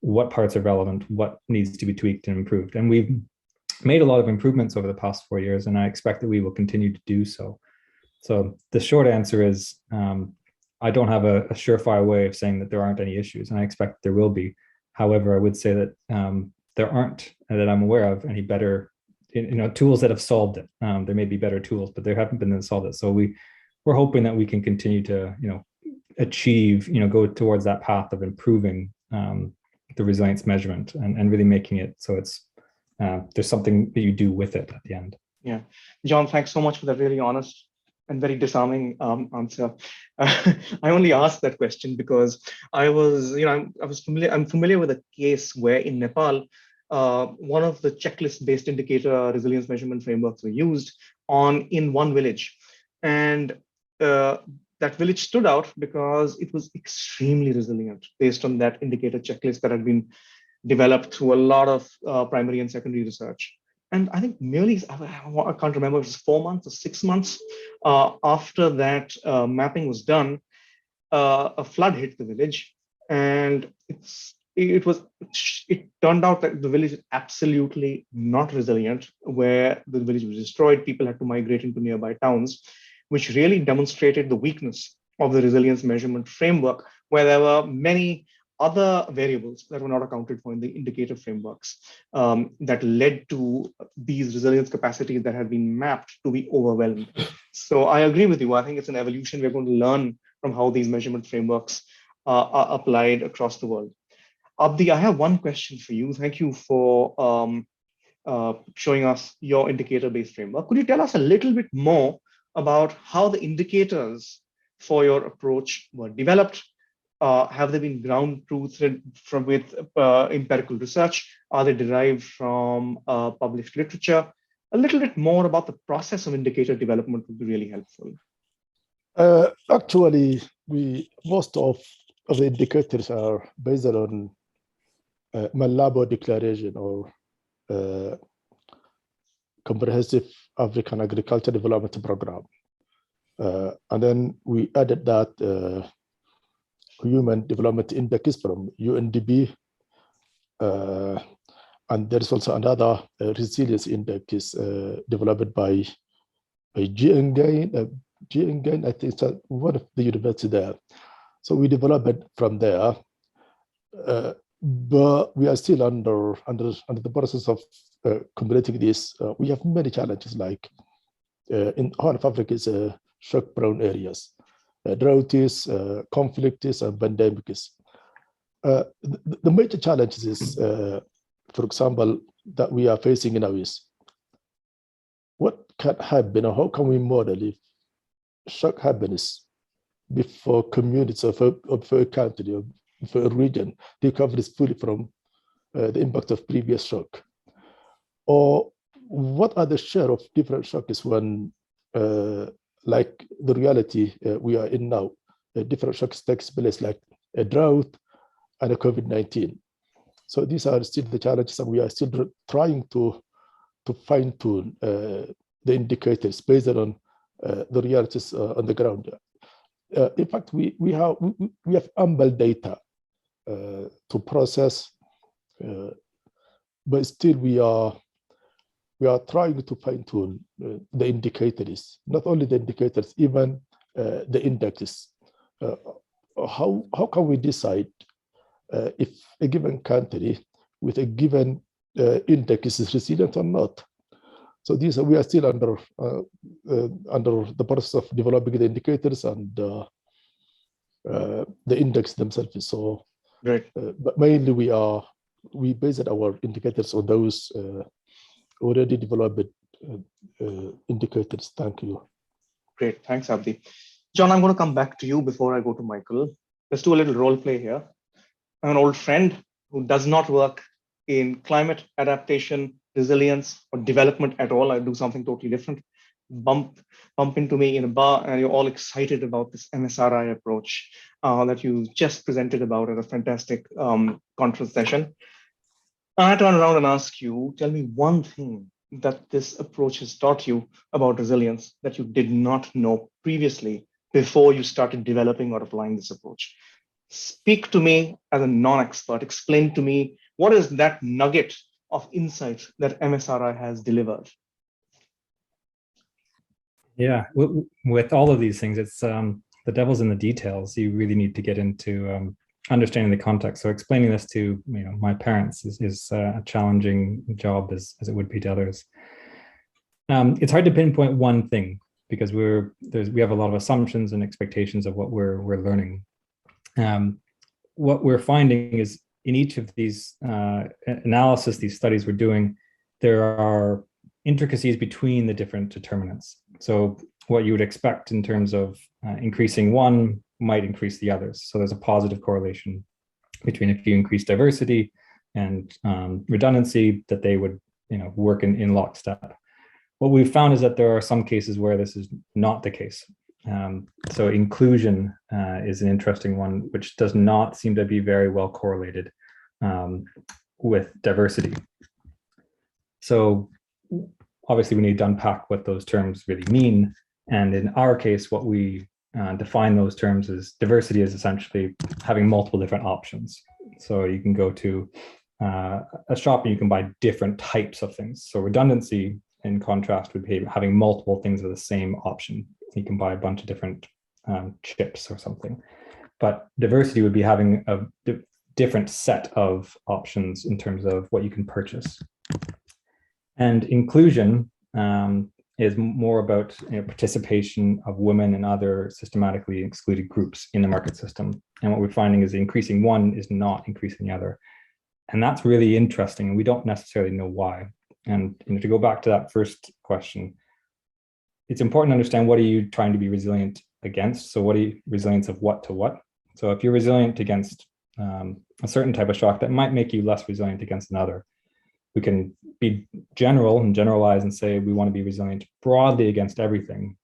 what parts are relevant, what needs to be tweaked and improved. And we've made a lot of improvements over the past 4 years, and I expect that we will continue to do so. So the short answer is I don't have a surefire way of saying that there aren't any issues, and I expect there will be. However, I would say that there aren't, that I'm aware of, any better tools that have solved it. There may be better tools, but there haven't been that solved it. So we're hoping that we can continue to achieve, go towards that path of improving the resilience measurement and really making it so it's there's something that you do with it at the end. Yeah, John, thanks so much for that really honest and very disarming answer. I only asked that question because I'm familiar with a case where in Nepal, one of the checklist-based indicator resilience measurement frameworks were used in one village, and that village stood out because it was extremely resilient based on that indicator checklist that had been developed through a lot of primary and secondary research. And I think merely, I can't remember if it was 4 months or 6 months after that mapping was done, a flood hit the village, and it turned out that the village is absolutely not resilient, where the village was destroyed. People had to migrate into nearby towns, which really demonstrated the weakness of the resilience measurement framework, where there were many other variables that were not accounted for in the indicator frameworks that led to these resilience capacities that had been mapped to be overwhelmed. So I agree with you. I think it's an evolution. We're going to learn from how these measurement frameworks are applied across the world. Abdi, I have one question for you. Thank you for showing us your indicator-based framework. Could you tell us a little bit more about how the indicators for your approach were developed? Have they been ground truthed with empirical research? Are they derived from published literature? a little bit more about the process of indicator development would be really helpful. Actually, most of the indicators are based on Malabo Declaration or Comprehensive African Agriculture Development Program. And then we added that Human Development Index from UNDP. And there's also another resilience index developed by GNGAIN. GNGAIN, I think it's one of the universities there. So we developed it from there. But we are still under the process of completing this. We have many challenges, like in Horn of Africa is shock-prone areas, droughts, conflicts, and pandemics. The major challenges is, for example, that we are facing now is what can happen, or how can we model if shock happens before communities of a country or for a region recovers fully from the impact of previous shock? Or what are the share of different shocks when, like the reality we are in now, different shocks takes place, like a drought and a COVID-19. So these are still the challenges, and we are still trying to fine-tune the indicators based on the realities on the ground. In fact, we have ample data to process, but still we are trying to fine-tune the indicators, not only the indicators, even the indexes. How can we decide if a given country with a given index is resilient or not? So we are still under the process of developing the indicators and the index themselves. So, great. But mainly we based our indicators on those already developed indicators. Thank you. Great, thanks, Abdi. John, I'm going to come back to you before I go to Michael. Let's do a little role play here. I'm an old friend who does not work in climate adaptation, resilience, or development at all. I do something totally different. Bump into me in a bar, and you're all excited about this MSRI approach that you just presented about at a fantastic conference session. I turn around and ask you, tell me one thing that this approach has taught you about resilience that you did not know previously before you started developing or applying this approach. Speak to me as a non-expert. Explain to me what is that nugget of insight that MSRI has delivered. Yeah, with all of these things, it's the devil's in the details. You really need to get into understanding the context. So explaining this to my parents is a challenging job as it would be to others. It's hard to pinpoint one thing because we have a lot of assumptions and expectations of what we're learning. What we're finding is in each of these analysis, these studies we're doing, there are intricacies between the different determinants. So what you would expect in terms of increasing one might increase the others. So there's a positive correlation between if you increase diversity and redundancy, that they would work in lockstep. What we've found is that there are some cases where this is not the case. So inclusion is an interesting one, which does not seem to be very well correlated with diversity. So obviously we need to unpack what those terms really mean. And in our case, what we define those terms as diversity is essentially having multiple different options. So you can go to a shop and you can buy different types of things. So redundancy, in contrast, would be having multiple things of the same option. You can buy a bunch of different chips or something. But diversity would be having a different set of options in terms of what you can purchase. And inclusion is more about participation of women and other systematically excluded groups in the market system. And what we're finding is increasing one is not increasing the other. And that's really interesting. And we don't necessarily know why. And to go back to that first question, it's important to understand what are you trying to be resilient against? So what are you resilience of what to what? So if you're resilient against a certain type of shock, that might make you less resilient against another. we can be general and generalize and say we want to be resilient broadly against everything.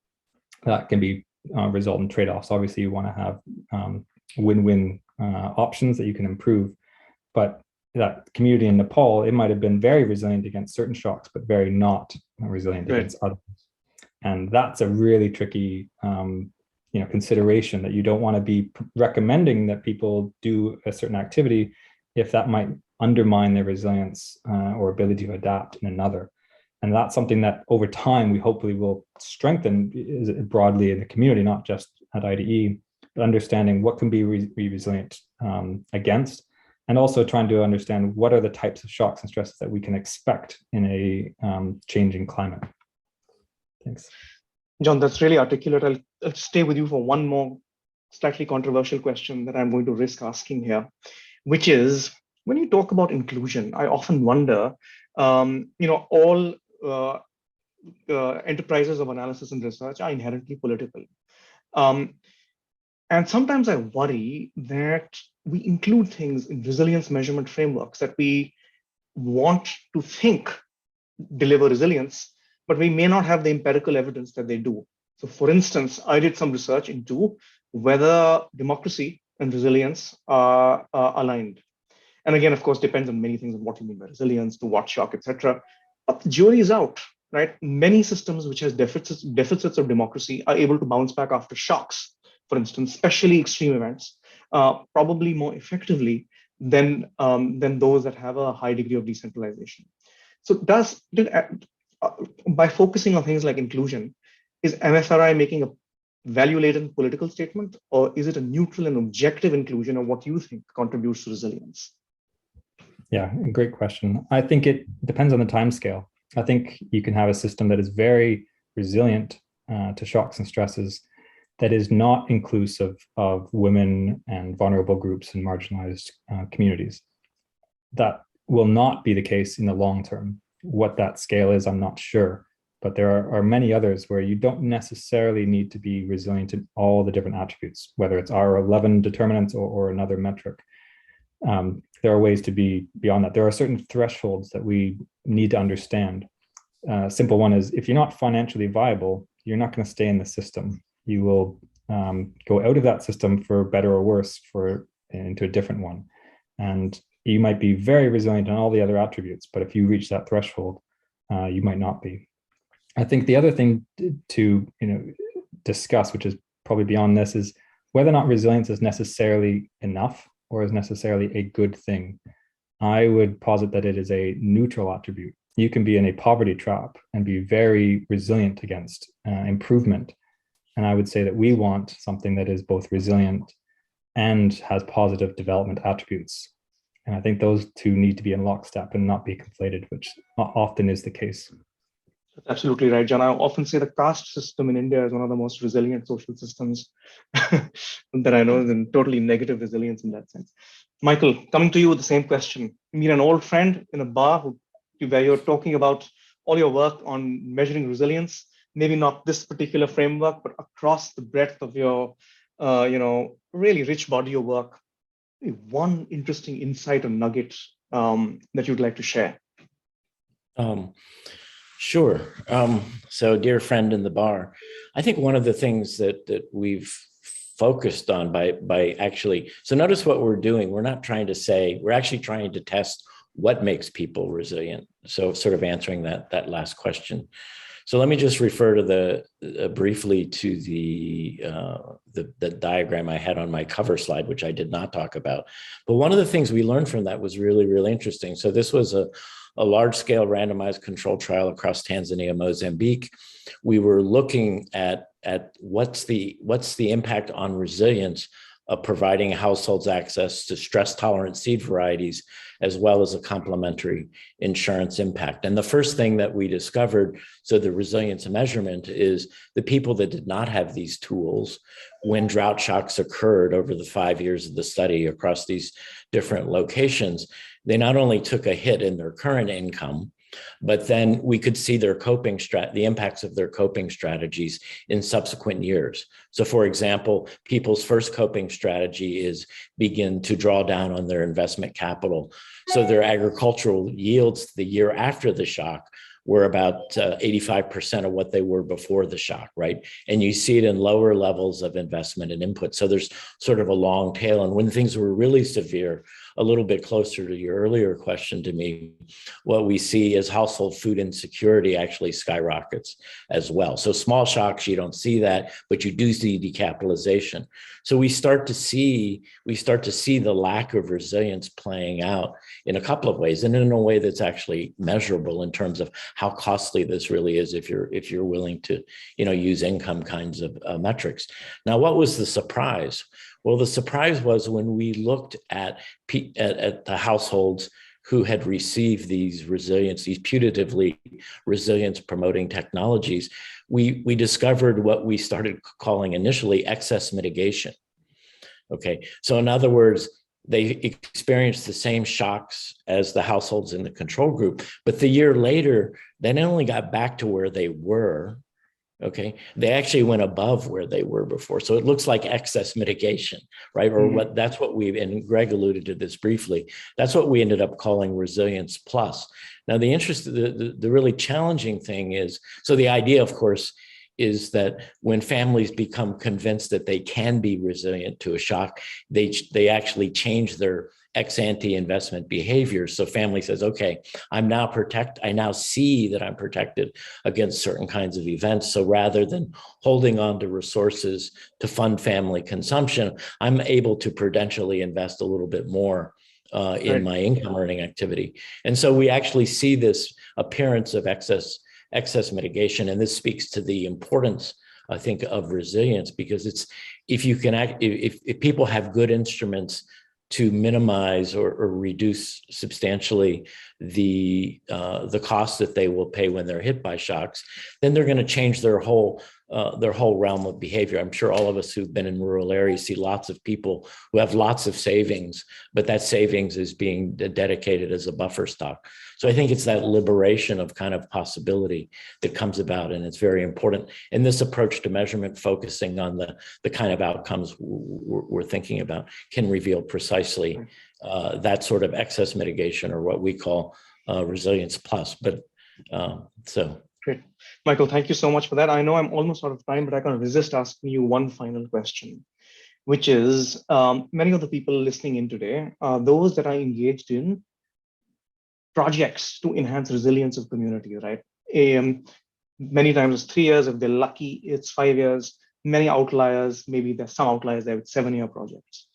That can be result in trade-offs. Obviously, you want to have win-win options that you can improve, but that community in Nepal, it might have been very resilient against certain shocks, but very not resilient against others. And that's a really tricky consideration, that you don't want to be recommending that people do a certain activity if that might undermine their resilience or ability to adapt in another. And that's something that over time we hopefully will strengthen broadly in the community, not just at IDE, but understanding what can be resilient against, and also trying to understand what are the types of shocks and stresses that we can expect in a changing climate. Thanks. John, that's really articulate. I'll stay with you for one more slightly controversial question that I'm going to risk asking here, which is, when you talk about inclusion, I often wonder, all enterprises of analysis and research are inherently political. And sometimes I worry that we include things in resilience measurement frameworks that we want to think deliver resilience, but we may not have the empirical evidence that they do. So for instance, I did some research into whether democracy and resilience are aligned. And again, of course, depends on many things, on what you mean by resilience, to what shock, etc. But the jury is out, right? Many systems which has deficits of democracy are able to bounce back after shocks, for instance, especially extreme events, probably more effectively than those that have a high degree of decentralization. So by focusing on things like inclusion, is MFRI making a value-laden political statement, or is it a neutral and objective inclusion of what you think contributes to resilience? Yeah, great question. I think it depends on the time scale. I think you can have a system that is very resilient to shocks and stresses that is not inclusive of women and vulnerable groups and marginalized communities. That will not be the case in the long term. What that scale is, I'm not sure, but there are many others where you don't necessarily need to be resilient in all the different attributes, whether it's our 11 determinants or another metric. There are ways to be beyond that. There are certain thresholds that we need to understand. Simple one is, if you're not financially viable, you're not going to stay in the system. You will go out of that system for better or worse into a different one. And you might be very resilient on all the other attributes, but if you reach that threshold, you might not be. I think the other thing to discuss, which is probably beyond this, is whether or not resilience is necessarily enough or is necessarily a good thing. I would posit that it is a neutral attribute. You can be in a poverty trap and be very resilient against improvement. And I would say that we want something that is both resilient and has positive development attributes. And I think those two need to be in lockstep and not be conflated, which often is the case. That's absolutely right, John. I often say the caste system in India is one of the most resilient social systems that I know, and totally negative resilience in that sense. Michael, coming to you with the same question. You meet an old friend in a bar where you're talking about all your work on measuring resilience, maybe not this particular framework, but across the breadth of your really rich body of work. One interesting insight or nugget that you'd like to share. Sure. So dear friend in the bar, I think one of the things that we've focused on by actually, so notice what we're doing. We're not trying to say, we're actually trying to test what makes people resilient. So sort of answering that last question. So let me just refer to briefly to the diagram I had on my cover slide, which I did not talk about. But one of the things we learned from that was really, really interesting. So this was a large-scale randomized controlled trial across Tanzania, Mozambique. We were looking at what's the impact on resilience of providing households access to stress-tolerant seed varieties, as well as a complementary insurance impact. And the first thing that we discovered, so the resilience measurement, is the people that did not have these tools, when drought shocks occurred over the 5 years of the study across these different locations, they not only took a hit in their current income, But then we could see their the impacts of their coping strategies in subsequent years. So for example, people's first coping strategy is begin to draw down on their investment capital. So their agricultural yields the year after the shock were about 85% of what they were before the shock, right? And you see it in lower levels of investment and input. So there's sort of a long tail. And when things were really severe, a little bit closer to your earlier question to me, what we see is household food insecurity actually skyrockets as well. So small shocks, you don't see that, but you do see decapitalization. So we start to see the lack of resilience playing out in a couple of ways, and in a way that's actually measurable in terms of how costly this really is if you're willing to, use income kinds of metrics. Now, what was the surprise? Well, the surprise was when we looked at the households who had received these putatively resilience promoting technologies, we discovered what we started calling initially excess mitigation. Okay, so in other words, they experienced the same shocks as the households in the control group, but the year later, they not only got back to where they were, okay, they actually went above where they were before. So it looks like excess mitigation, right? Or that's what and Greg alluded to this briefly, that's what we ended up calling resilience plus. Now, the really challenging thing is, so the idea, of course, is that when families become convinced that they can be resilient to a shock, they actually change their ex-ante investment behavior. So family says, okay, I now see that I'm protected against certain kinds of events. So rather than holding on to resources to fund family consumption, I'm able to prudentially invest a little bit more in my income earning activity. And so we actually see this appearance of excess mitigation. And this speaks to the importance, I think, of resilience, because it's, if people have good instruments to minimize or reduce substantially the cost that they will pay when they're hit by shocks, then they're going to change their whole realm of behavior. I'm sure all of us who've been in rural areas see lots of people who have lots of savings, but that savings is being dedicated as a buffer stock. So I think it's that liberation of kind of possibility that comes about, and it's very important. And this approach to measurement, focusing on the kind of outcomes we're thinking about, can reveal precisely that sort of excess mitigation, or what we call resilience plus. But so. Great. Michael, thank you so much for that. I know I'm almost out of time, but I can't resist asking you one final question, which is, many of the people listening in today are those that are engaged in projects to enhance resilience of community, right? Many times it's 3 years. If they're lucky, it's 5 years. Many outliers, maybe there's some outliers there with 7-year projects.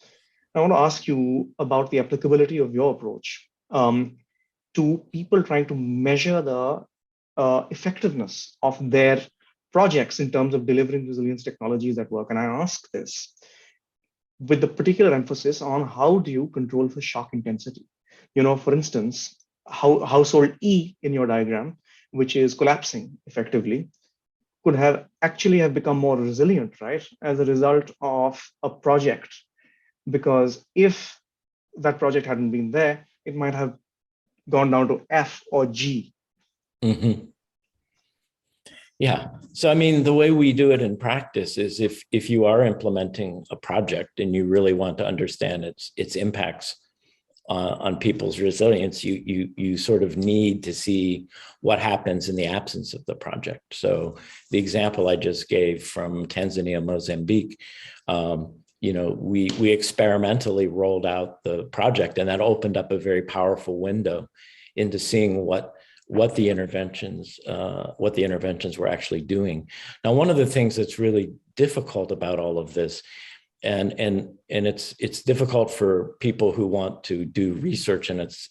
I want to ask you about the applicability of your approach to people trying to measure the effectiveness of their projects in terms of delivering resilience technologies at work. And I ask this with the particular emphasis on how do you control for shock intensity? For instance, household E in your diagram, which is collapsing effectively, could have actually become more resilient, right, as a result of a project. Because if that project hadn't been there, it might have gone down to F or G. Mm-hmm. Yeah. So, I mean, the way we do it in practice is if you are implementing a project and you really want to understand its impacts on people's resilience, you sort of need to see what happens in the absence of the project. So the example I just gave from Tanzania, Mozambique, we experimentally rolled out the project, and that opened up a very powerful window into seeing what the interventions were actually doing. Now, one of the things that's really difficult about all of this, and it's difficult for people who want to do research, and it's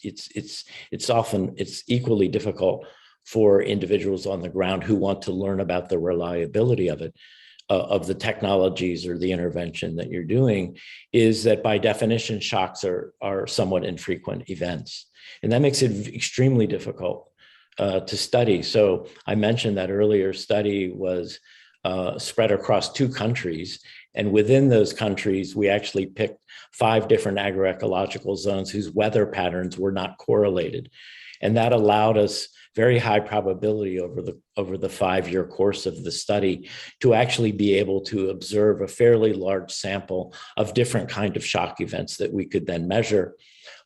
equally difficult for individuals on the ground who want to learn about the reliability of it, of the technologies or the intervention that you're doing, is that by definition, shocks are somewhat infrequent events. And that makes it extremely difficult to study. So I mentioned that earlier study was spread across 2 countries. And within those countries, we actually picked 5 different agroecological zones whose weather patterns were not correlated. And that allowed us very high probability over the 5-year course of the study to actually be able to observe a fairly large sample of different kind of shock events that we could then measure.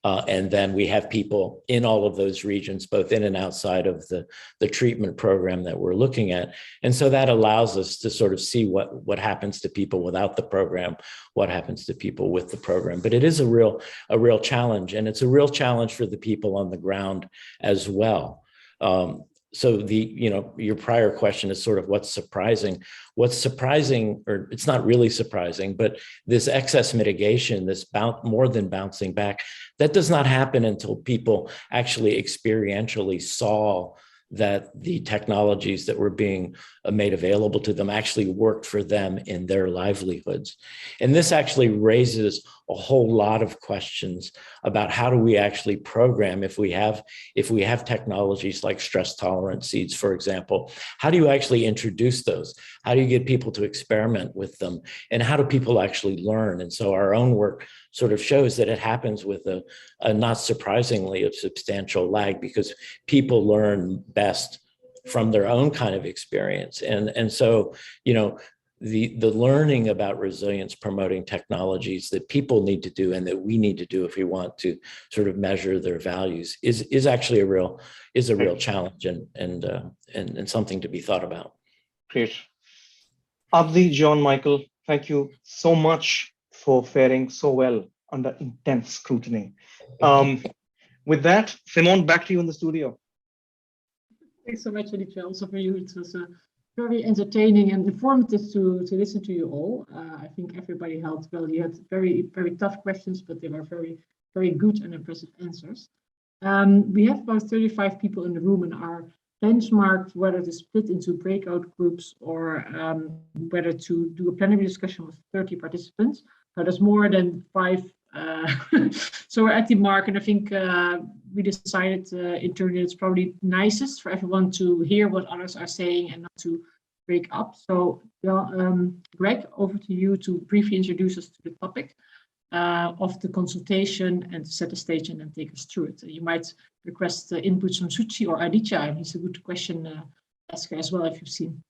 And then we have people in all of those regions, both in and outside of the treatment program that we're looking at. And so that allows us to sort of see what happens to people without the program, what happens to people with the program. But it is a real challenge, and it's a real challenge for the people on the ground as well. So your prior question is sort of what's surprising. What's surprising, or it's not really surprising, but this excess mitigation, this more than bouncing back, that does not happen until people actually experientially saw that the technologies that were being made available to them actually worked for them in their livelihoods. And this actually raises a whole lot of questions about how do we actually program if we have technologies like stress tolerant seeds, for example. How do you actually introduce those? How do you get people to experiment with them? And how do people actually learn? And so our own work sort of shows that it happens with a not surprisingly a substantial lag, because people learn best from their own kind of experience. And so, the learning about resilience promoting technologies that people need to do and that we need to do if we want to sort of measure their values is actually a real challenge and something to be thought about. Great. Abdi, John, Michael, thank you so much for faring so well under intense scrutiny. With that, Simone, back to you in the studio. Thanks so much, Aditya, also for you. It was very entertaining and informative to listen to you all. I think everybody held well. You had very, very tough questions, but they were very, very good and impressive answers. We have about 35 people in the room and are benchmarked whether to split into breakout groups or whether to do a plenary discussion with 30 participants. But there's more than 5. So we're at the mark, and I think we decided internally it's probably nicest for everyone to hear what others are saying and not to break up. So Greg, over to you to briefly introduce us to the topic of the consultation and to set the stage and then take us through it. You might request inputs from Suchi or Aditya. He's a good question asker as well, if you've seen.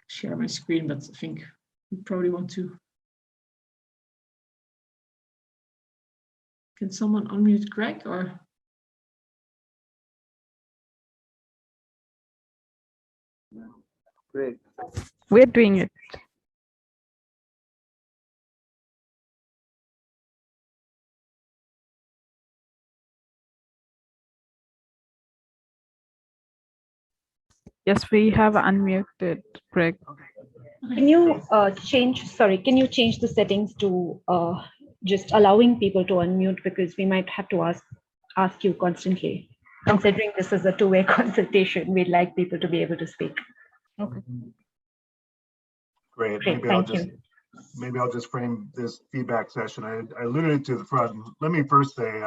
Share my screen, but I think you probably want to. Can someone unmute Greg or? Great. We're doing it. Yes, we have unmuted Greg. Can you change the settings to just allowing people to unmute, because we might have to ask you constantly. Considering this is a two-way consultation, we'd like people to be able to speak. Okay. Great. Maybe I'll just frame this feedback session. I alluded to the front. Let me first say,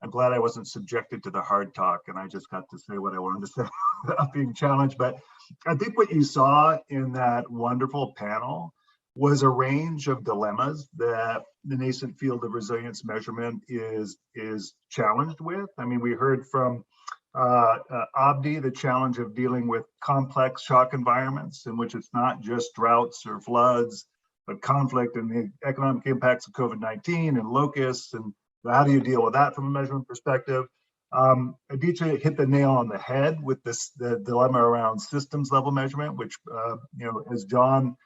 I'm glad I wasn't subjected to the hard talk and I just got to say what I wanted to say without being challenged. But I think what you saw in that wonderful panel was a range of dilemmas that the nascent field of resilience measurement is challenged with. I mean, we heard from Abdi the challenge of dealing with complex shock environments in which it's not just droughts or floods, but conflict and the economic impacts of COVID-19 and locusts, and how do you deal with that from a measurement perspective? Aditya hit the nail on the head with the dilemma around systems level measurement, which as John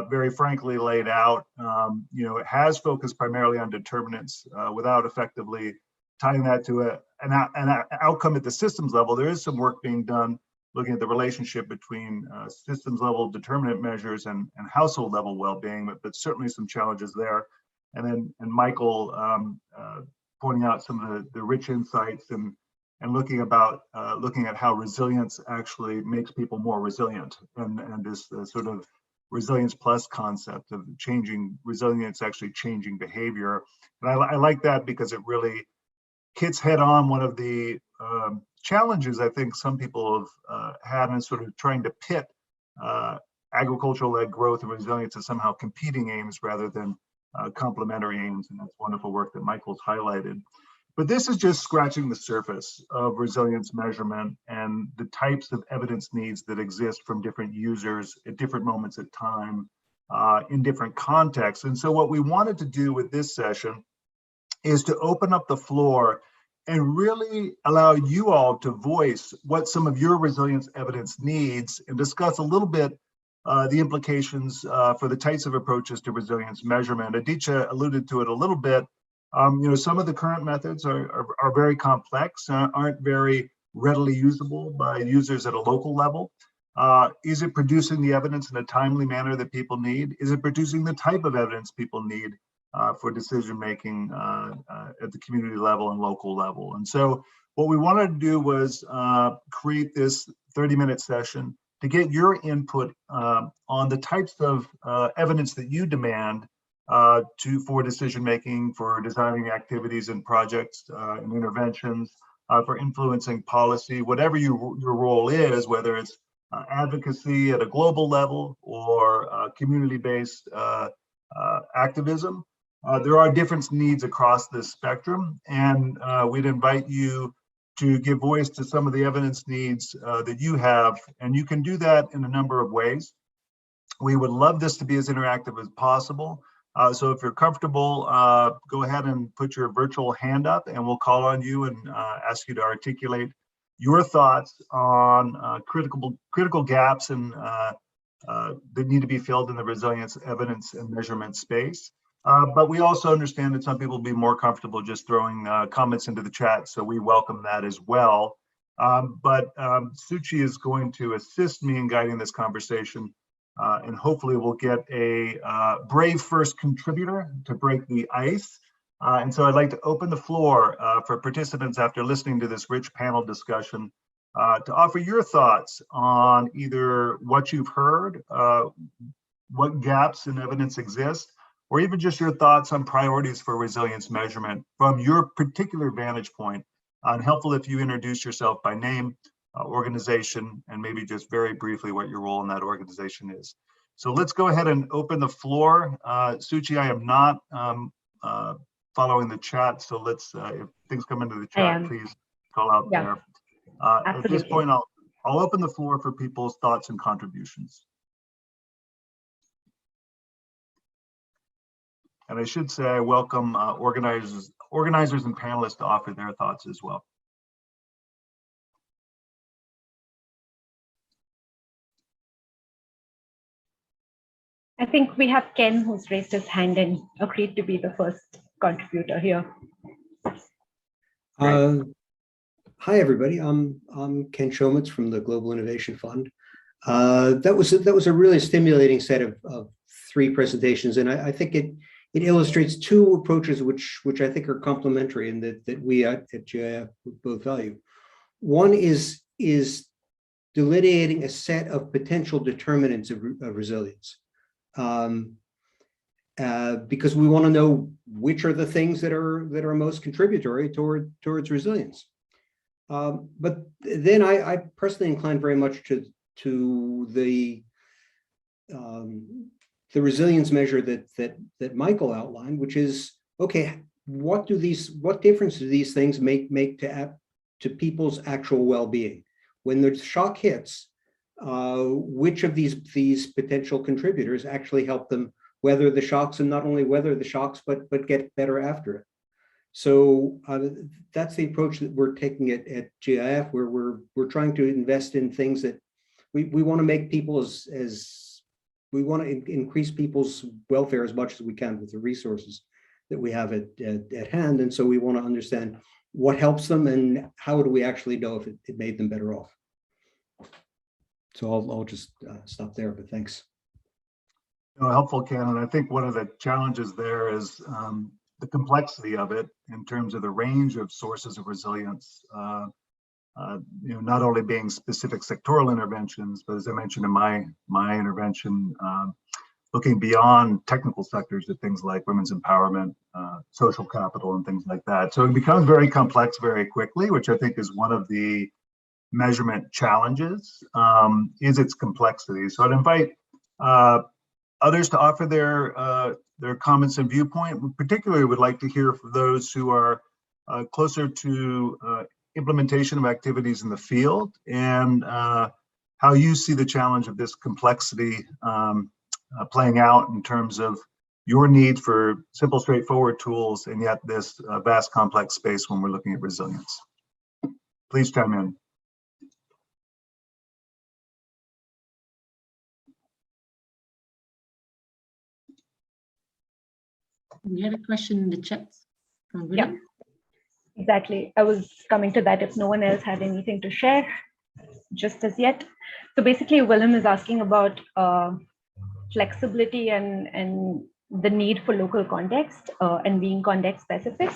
very frankly laid out, it has focused primarily on determinants without effectively tying that to an outcome at the systems level. There is some work being done looking at the relationship between systems level determinant measures and household level well-being, but certainly some challenges there. And Michael pointing out some of the rich insights and looking at how resilience actually makes people more resilient, and this sort of resilience plus concept of changing resilience, actually changing behavior. And I like that because it really hits head on one of the challenges I think some people have had in sort of trying to pit agricultural-led growth and resilience as somehow competing aims rather than complementary aims, and that's wonderful work that Michael's highlighted. But this is just scratching the surface of resilience measurement and the types of evidence needs that exist from different users at different moments of time in different contexts. And so what we wanted to do with this session is to open up the floor and really allow you all to voice what some of your resilience evidence needs and discuss a little bit the implications for the types of approaches to resilience measurement. Aditya alluded to it a little bit. Some of the current methods are very complex, aren't very readily usable by users at a local level. Is it producing the evidence in a timely manner that people need? Is it producing the type of evidence people need for decision-making at the community level and local level? And so what we wanted to do was create this 30-minute session to get your input on the types of evidence that you demand for decision-making, for designing activities and projects and interventions, for influencing policy, whatever your role is, whether it's advocacy at a global level or community-based activism. There are different needs across this spectrum, and we'd invite you to give voice to some of the evidence needs that you have, and you can do that in a number of ways. We would love this to be as interactive as possible. So if you're comfortable, go ahead and put your virtual hand up and we'll call on you and ask you to articulate your thoughts on critical gaps and that need to be filled in the resilience evidence and measurement space. But we also understand that some people will be more comfortable just throwing comments into the chat, so we welcome that as well. But Suchi is going to assist me in guiding this conversation. And hopefully we'll get a brave first contributor to break the ice. And so I'd like to open the floor for participants after listening to this rich panel discussion to offer your thoughts on either what you've heard, what gaps in evidence exist, or even just your thoughts on priorities for resilience measurement from your particular vantage point. And helpful if you introduce yourself by name, organization, and maybe just very briefly what your role in that organization is. So let's go ahead and open the floor. Suchi, I am not following the chat, so let's, if things come into the chat, please call out there. At this point, I'll open the floor for people's thoughts and contributions. And I should say I welcome organizers and panelists to offer their thoughts as well. I think we have Ken who's raised his hand and agreed to be the first contributor here. Hi, everybody. I'm Ken Chomitz from the Global Innovation Fund. That was a really stimulating set of three presentations, and I think it illustrates two approaches which I think are complementary and that we at GIF both value. One is delineating a set of potential determinants of resilience. Because we want to know which are the things that are most contributory towards resilience. But then I personally incline very much to the resilience measure that Michael outlined, which is, okay, what difference do these things make to people's actual well-being? When the shock hits, which of these potential contributors actually help them weather the shocks, and not only weather the shocks, but get better after it. So that's the approach that we're taking at GIF, where we're trying to invest in things that we want to make people we want to increase people's welfare as much as we can with the resources that we have at hand. And so we want to understand what helps them and how do we actually know if it made them better off. So I'll just stop there, but thanks. Helpful, Ken. And I think one of the challenges there is the complexity of it in terms of the range of sources of resilience, not only being specific sectoral interventions, but as I mentioned in my intervention, looking beyond technical sectors to things like women's empowerment, social capital, and things like that. So it becomes very complex very quickly, which I think is one of the measurement challenges, is its complexity. So I'd invite others to offer their comments and viewpoint. We particularly would like to hear from those who are closer to implementation of activities in the field, and how you see the challenge of this complexity playing out in terms of your need for simple, straightforward tools, and yet this vast, complex space when we're looking at resilience. Please chime in. We had a question in the chat. Yeah, exactly. I was coming to that if no one else had anything to share just as yet. So basically, Willem is asking about flexibility and the need for local context and being context specific.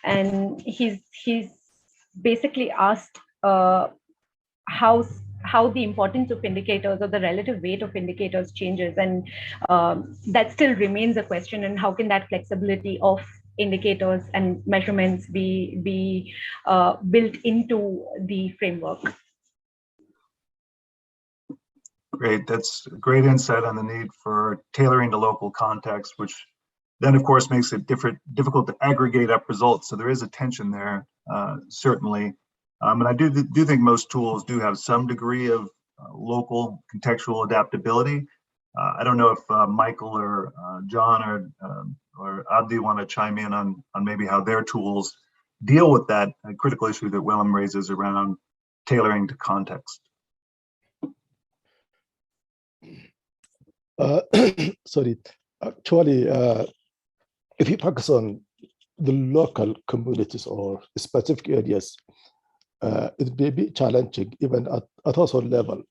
And he's basically asked how the importance of indicators or the relative weight of indicators changes, and that still remains a question. And how can that flexibility of indicators and measurements be built into the framework? Great, that's great insight on the need for tailoring to local context, which then of course makes it difficult to aggregate up results. So there is a tension there, certainly. And I do think most tools do have some degree of local contextual adaptability. I don't know if Michael or John or Abdi want to chime in on maybe how their tools deal with that critical issue that Willem raises around tailoring to context. Sorry, actually, if you focus on the local communities or specific areas, it may be challenging even at household level.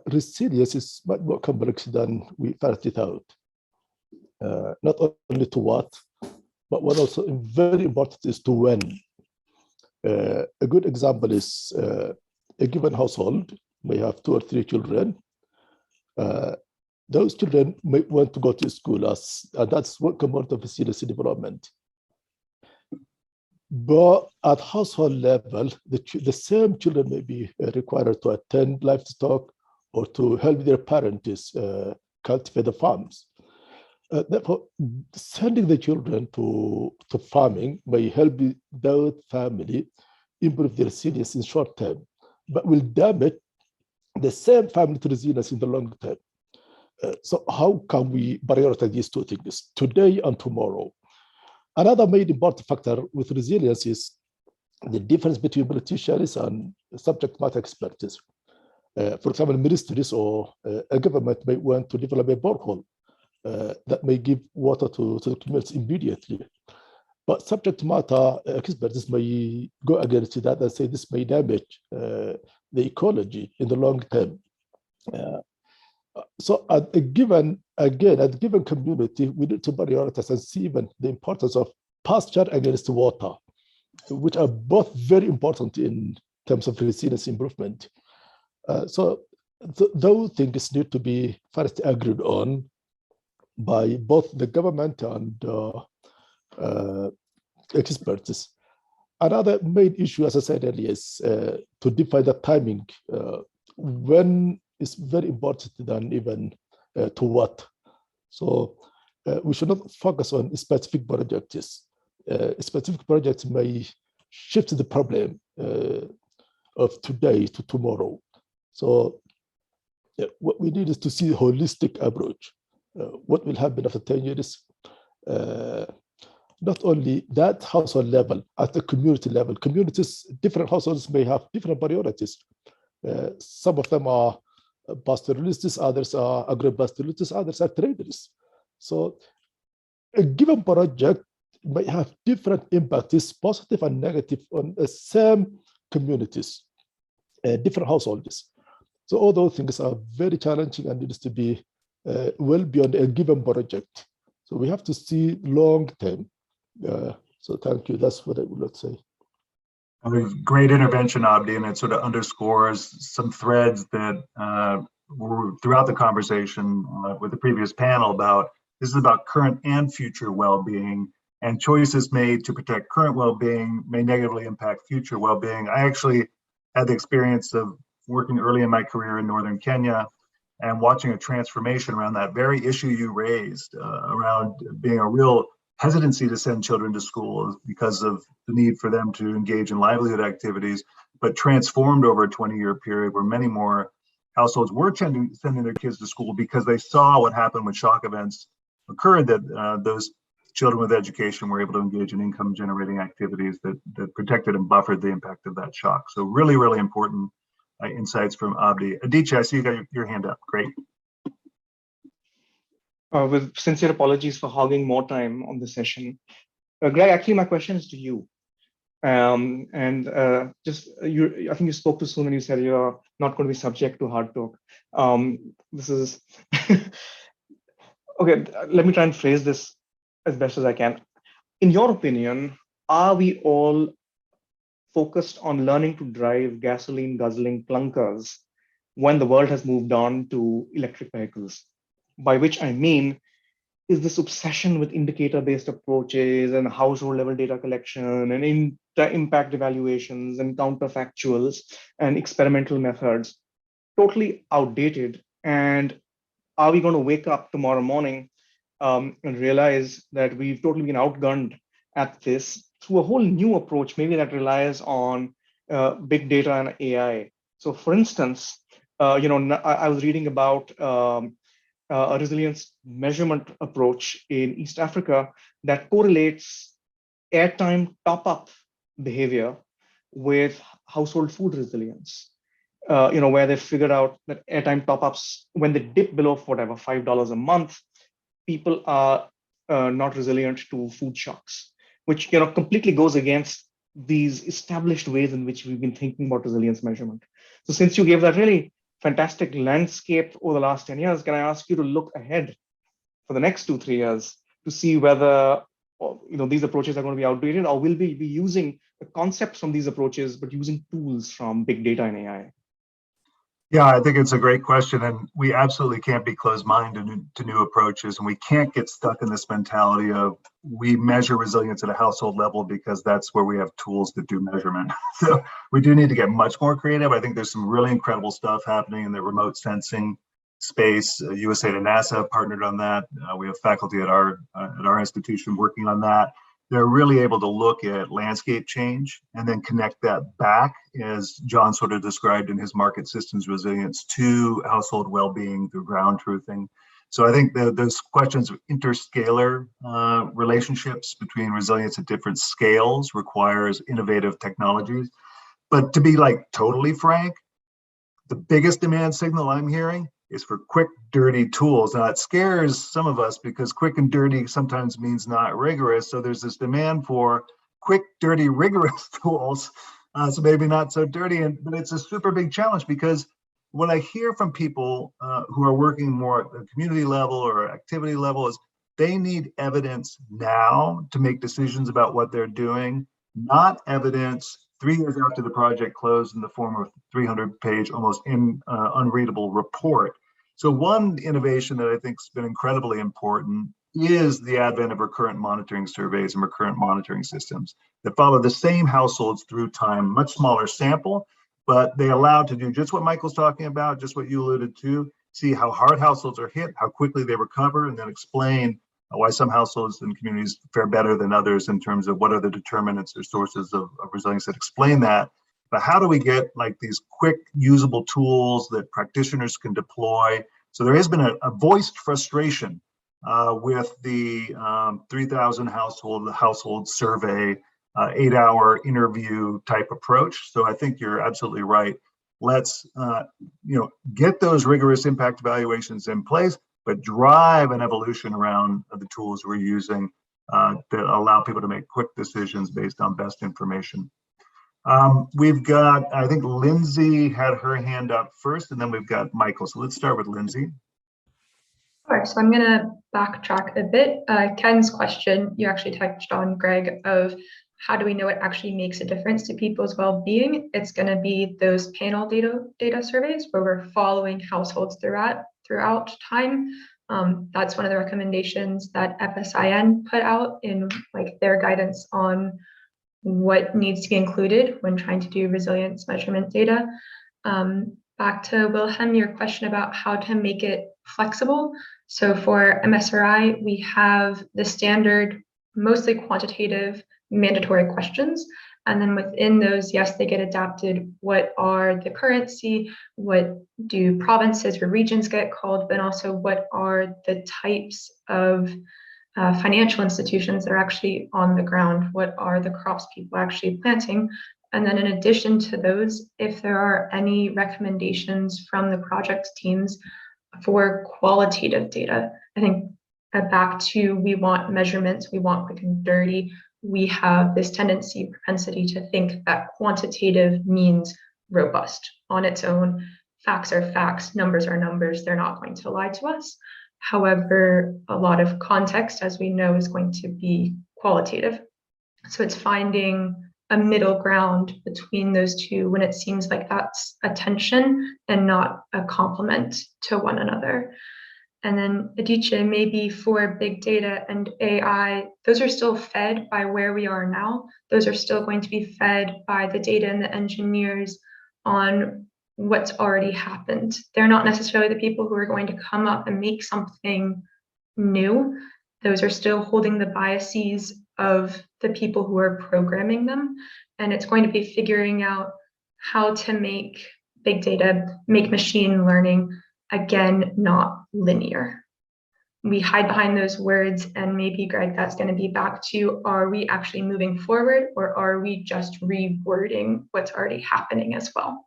Resilience is much more complex than we first thought. Not only to what, but what also very important is to when. A good example is a given household may have 2 or 3 children. Those children may want to go to school, and that's one component of resilience development. But at household level, the same children may be required to attend livestock or to help their parents cultivate the farms. Therefore, sending the children to farming may help that family improve their resilience in short term, but will damage the same family to resilience in the long term. So how can we prioritize these 2 things, today and tomorrow? Another main important factor with resilience is the difference between politicians and subject matter experts. For example, ministries or a government may want to develop a borehole that may give water to the communities immediately. But subject matter experts may go against that and say this may damage the ecology in the long term. So at a given community, we need to prioritize and see even the importance of pasture against water, which are both very important in terms of resilience improvement. So those things need to be first agreed on by both the government and experts. Another main issue, as I said earlier, is to define the timing. When is very important than even to what. So we should not focus on specific projects. Specific projects may shift the problem of today to tomorrow. So what we need is to see a holistic approach. What will happen after 10 years? Not only that household level, at the community level. Communities, different households may have different priorities. Some of them are pastoralists, others are agro-pastoralists, others are traders. So a given project may have different impacts, positive and negative, on the same communities, different households. So all those things are very challenging and needs to be well beyond a given project. So we have to see long term. So thank you. That's what I would like to say. Great intervention, Abdi, and it sort of underscores some threads that were throughout the conversation with the previous panel about this is about current and future well-being, and choices made to protect current well-being may negatively impact future well-being. I actually had the experience of working early in my career in northern Kenya and watching a transformation around that very issue you raised, around being a real hesitancy to send children to school because of the need for them to engage in livelihood activities, but transformed over a 20-year period where many more households were sending their kids to school because they saw what happened when shock events occurred, that those children with education were able to engage in income generating activities that protected and buffered the impact of that shock. So really, really important insights from Abdi. Aditya, I see you got your hand up. Great. With sincere apologies for hogging more time on the session. Greg, actually, my question is to you. I think you spoke too soon when you said you're not going to be subject to hard talk. This is, okay, let me try and phrase this as best as I can. In your opinion, are we all focused on learning to drive gasoline guzzling clunkers when the world has moved on to electric vehicles? By which I mean, is this obsession with indicator-based approaches and household level data collection and impact evaluations and counterfactuals and experimental methods totally outdated? And are we going to wake up tomorrow morning and realize that we've totally been outgunned at this through a whole new approach, maybe that relies on big data and AI? So for instance, I was reading about a resilience measurement approach in East Africa that correlates airtime top-up behavior with household food resilience. Where they figured out that airtime top-ups, when they dip below whatever, $5 a month, people are not resilient to food shocks, which completely goes against these established ways in which we've been thinking about resilience measurement. So since you gave that really fantastic landscape over the last 10 years, can I ask you to look ahead for the next 2-3 years to see whether these approaches are going to be outdated, or will we be using the concepts from these approaches, but using tools from big data and AI? Yeah, I think it's a great question, and we absolutely can't be closed-minded to new approaches, and we can't get stuck in this mentality of we measure resilience at a household level because that's where we have tools that do measurement. So we do need to get much more creative. I think there's some really incredible stuff happening in the remote sensing space. USA and NASA have partnered on that. We have faculty at our institution working on that. They're really able to look at landscape change and then connect that back, as John sort of described in his market systems resilience, to household well-being through ground truthing. So I think those questions of interscalar relationships between resilience at different scales requires innovative technologies. But to be totally frank, the biggest demand signal I'm hearing is for quick, dirty tools. Now it scares some of us because quick and dirty sometimes means not rigorous. So there's this demand for quick, dirty, rigorous tools. So maybe not so dirty, but it's a super big challenge, because what I hear from people who are working more at the community level or activity level is they need evidence now to make decisions about what they're doing, not evidence 3 years after the project closed in the form of 300-page, almost unreadable report. So one innovation that I think has been incredibly important is the advent of recurrent monitoring surveys and recurrent monitoring systems that follow the same households through time, much smaller sample, but they allow to do just what Michael's talking about, just what you alluded to, see how hard households are hit, how quickly they recover, and then explain why some households and communities fare better than others in terms of what are the determinants or sources of resilience that explain that. But how do we get these quick usable tools that practitioners can deploy? So there has been a voiced frustration with the 3,000 household survey, 8-hour interview type approach. So I think you're absolutely right. Let's get those rigorous impact evaluations in place, but drive an evolution around the tools we're using that allow people to make quick decisions based on best information. We've got, I think Lindsay had her hand up first, and then we've got Michael. So let's start with Lindsay. Sure, so I'm gonna backtrack a bit. Ken's question, you actually touched on, Greg, of how do we know it actually makes a difference to people's well-being? It's gonna be those panel data surveys where we're following households throughout time. That's one of the recommendations that FSIN put out in their guidance on what needs to be included when trying to do resilience measurement data. back to Wilhelm, your question about how to make it flexible. So for MSRI, we have the standard, mostly quantitative, mandatory questions. And then within those, yes, they get adapted. What are the currency? What do provinces or regions get called? But also what are the types of financial institutions that are actually on the ground? What are the crops people actually planting? And then in addition to those, if there are any recommendations from the project teams for qualitative data, I think back to we want measurements, we want quick and dirty. We have this tendency, propensity to think that quantitative means robust on its own. Facts are facts, numbers are numbers, they're not going to lie to us. However, a lot of context, as we know, is going to be qualitative. So it's finding a middle ground between those two when it seems like that's a tension and not a complement to one another. And then Adichie, maybe for big data and AI, those are still fed by where we are now. Those are still going to be fed by the data and the engineers on what's already happened. They're not necessarily the people who are going to come up and make something new. Those are still holding the biases of the people who are programming them. And it's going to be figuring out how to make big data, make machine learning, again, not linear. We hide behind those words, and maybe, Greg, that's going to be back to, are we actually moving forward, or are we just rewording what's already happening as well?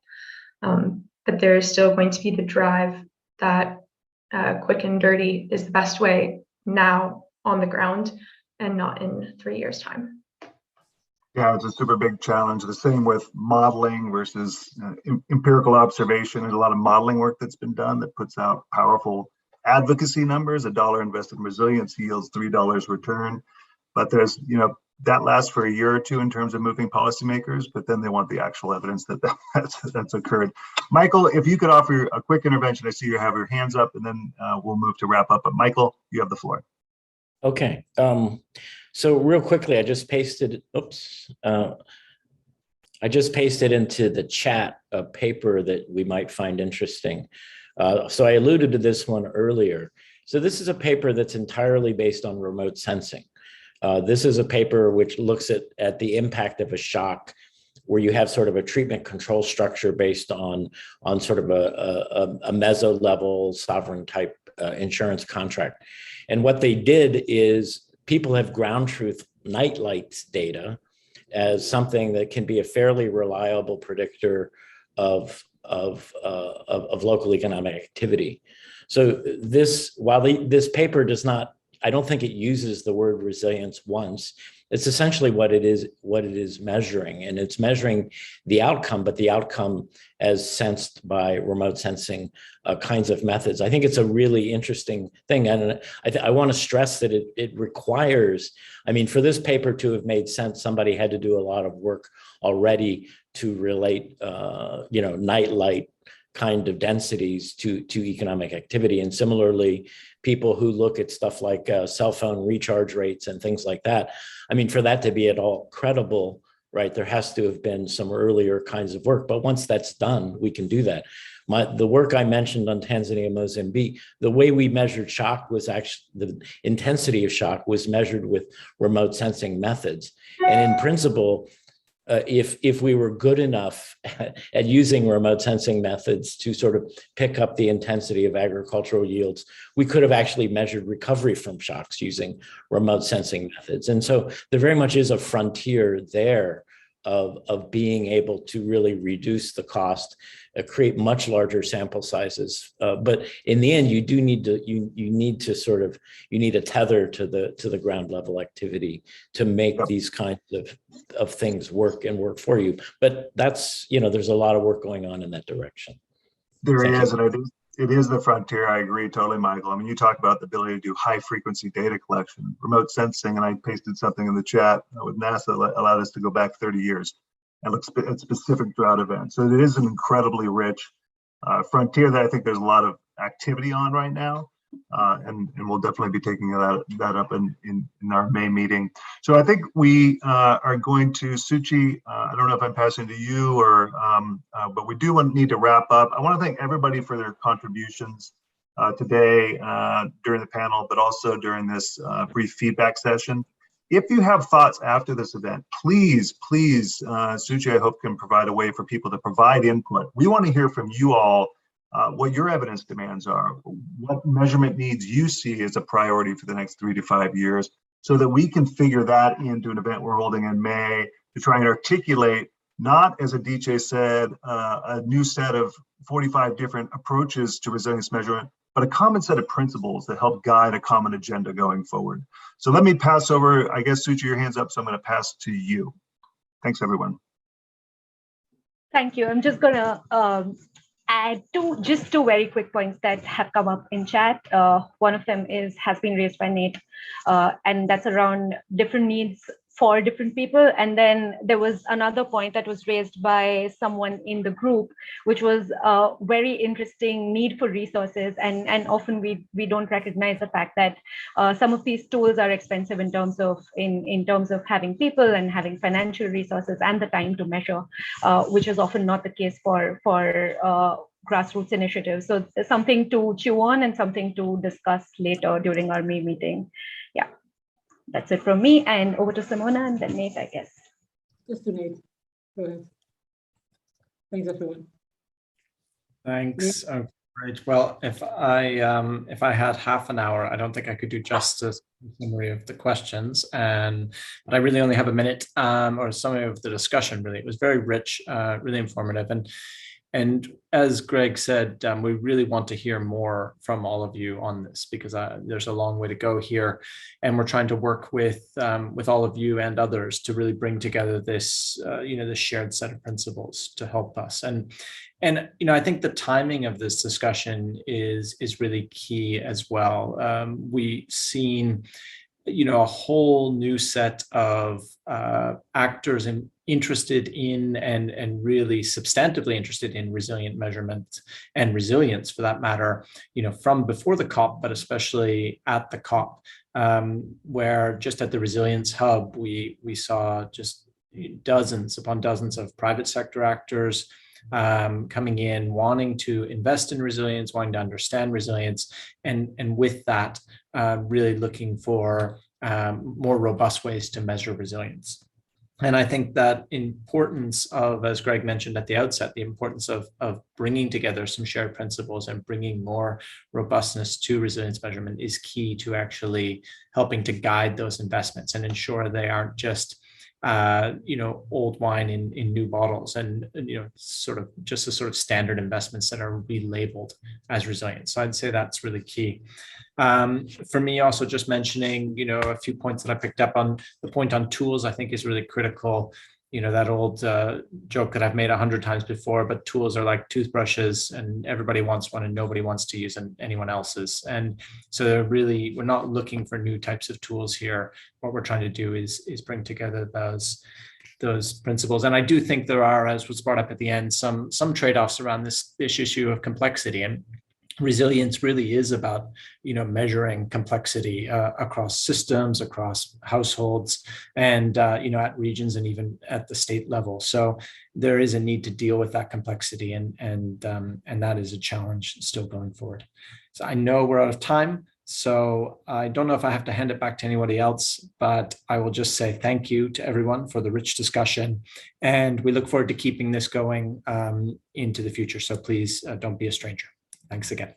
But there is still going to be the drive that quick and dirty is the best way now on the ground and not in 3 years' time. Yeah, it's a super big challenge. The same with modeling versus empirical observation. There's a lot of modeling work that's been done that puts out powerful advocacy numbers. $1 invested in resilience yields $3 return. But there's, that lasts for a year or two in terms of moving policymakers, but then they want the actual evidence that's occurred. Michael, if you could offer a quick intervention. I see you have your hands up, and then we'll move to wrap up. But Michael, you have the floor. Okay. So real quickly, I just pasted, I just pasted into the chat a paper that we might find interesting. So I alluded to this one earlier. So this is a paper that's entirely based on remote sensing. This is a paper which looks at the impact of a shock, where you have sort of a treatment control structure based on sort of a meso level sovereign type insurance contract. And what they did is people have ground truth nightlight data as something that can be a fairly reliable predictor of local economic activity. So this, while this paper does not, I don't think it uses the word resilience once. It's essentially what it is measuring, and it's measuring the outcome, but the outcome as sensed by remote sensing kinds of methods. I think it's a really interesting thing, and I want to stress that it requires, I mean, for this paper to have made sense, somebody had to do a lot of work already to relate, nightlight kind of densities to economic activity. And similarly, people who look at stuff like cell phone recharge rates and things like that, I mean, for that to be at all credible, right, there has to have been some earlier kinds of work. But once that's done, we can do that. The work I mentioned on Tanzania, Mozambique, the way we measured shock was actually, the intensity of shock was measured with remote sensing methods. And in principle, if we were good enough at using remote sensing methods to sort of pick up the intensity of agricultural yields, we could have actually measured recovery from shocks using remote sensing methods. And so there very much is a frontier there of being able to really reduce the cost, create much larger sample sizes. But in the end, you do need to, you need a tether to the ground level activity to make these kinds of things work and work for you. But that's, there's a lot of work going on in that direction. There is, and I think it is the frontier. I agree totally, Michael. I mean, you talk about the ability to do high frequency data collection, remote sensing, and I pasted something in the chat with NASA that allowed us to go back 30 years and look at specific drought events. So it is an incredibly rich frontier that I think there's a lot of activity on right now. and we'll definitely be taking that up in our May meeting. So I think we are going to, Suchi, I don't know if I'm passing to you or, but we do need to wrap up. I want to thank everybody for their contributions today during the panel, but also during this brief feedback session. If you have thoughts after this event, please, Suchi, I hope, can provide a way for people to provide input. We want to hear from you all what your evidence demands are, what measurement needs you see as a priority for the next 3 to 5 years, so that we can figure that into an event we're holding in May to try and articulate, not, as Adichie said, a new set of 45 different approaches to resilience measurement, but a common set of principles that help guide a common agenda going forward. So let me pass over, I guess, Suchi, your hand's up, so I'm going to pass to you. Thanks, everyone. Thank you. I'm just going to add two very quick points that have come up in chat. One of them has been raised by Nate, and that's around different needs for different people. And then there was another point that was raised by someone in the group, which was a very interesting need for resources. And often we don't recognize the fact that some of these tools are expensive in terms of having people and having financial resources and the time to measure, which is often not the case for grassroots initiatives. So there's something to chew on and something to discuss later during our May meeting. Yeah. That's it from me, and over to Simona and then Nate, I guess. Just to Nate. Go ahead. Thanks, everyone. Thanks. Great. Well, if I had half an hour, I don't think I could do justice to the summary of the questions, but I really only have a minute or summary of the discussion. Really, it was very rich, really informative, and as Greg said, we really want to hear more from all of you on this, because there's a long way to go here, and we're trying to work with all of you and others to really bring together this this shared set of principles to help us. And I think the timing of this discussion is really key as well. We've seen a whole new set of actors interested in and really substantively interested in resilient measurement and resilience, for that matter, from before the COP, but especially at the COP, where just at the Resilience Hub, we saw just dozens upon dozens of private sector actors coming in, wanting to invest in resilience, wanting to understand resilience, and with that, really looking for more robust ways to measure resilience. And I think that importance of, as Greg mentioned at the outset, the importance of bringing together some shared principles and bringing more robustness to resilience measurement is key to actually helping to guide those investments and ensure they aren't just old wine in new bottles, and sort of just the sort of standard investments that are relabeled as resilient. So I'd say that's really key. For me, also just mentioning, a few points that I picked up on. The point on tools, I think, is really critical. That old joke that I've made 100 times before, but tools are like toothbrushes, and everybody wants one and nobody wants to use anyone else's. And so we're not looking for new types of tools here. What we're trying to do is bring together those principles. And I do think there are, as was brought up at the end, some trade-offs around this issue of complexity. And resilience really is about, measuring complexity across systems, across households, and at regions and even at the state level. So there is a need to deal with that complexity, and that is a challenge still going forward. So I know we're out of time, so I don't know if I have to hand it back to anybody else, but I will just say thank you to everyone for the rich discussion, and we look forward to keeping this going into the future. So please don't be a stranger. Thanks again.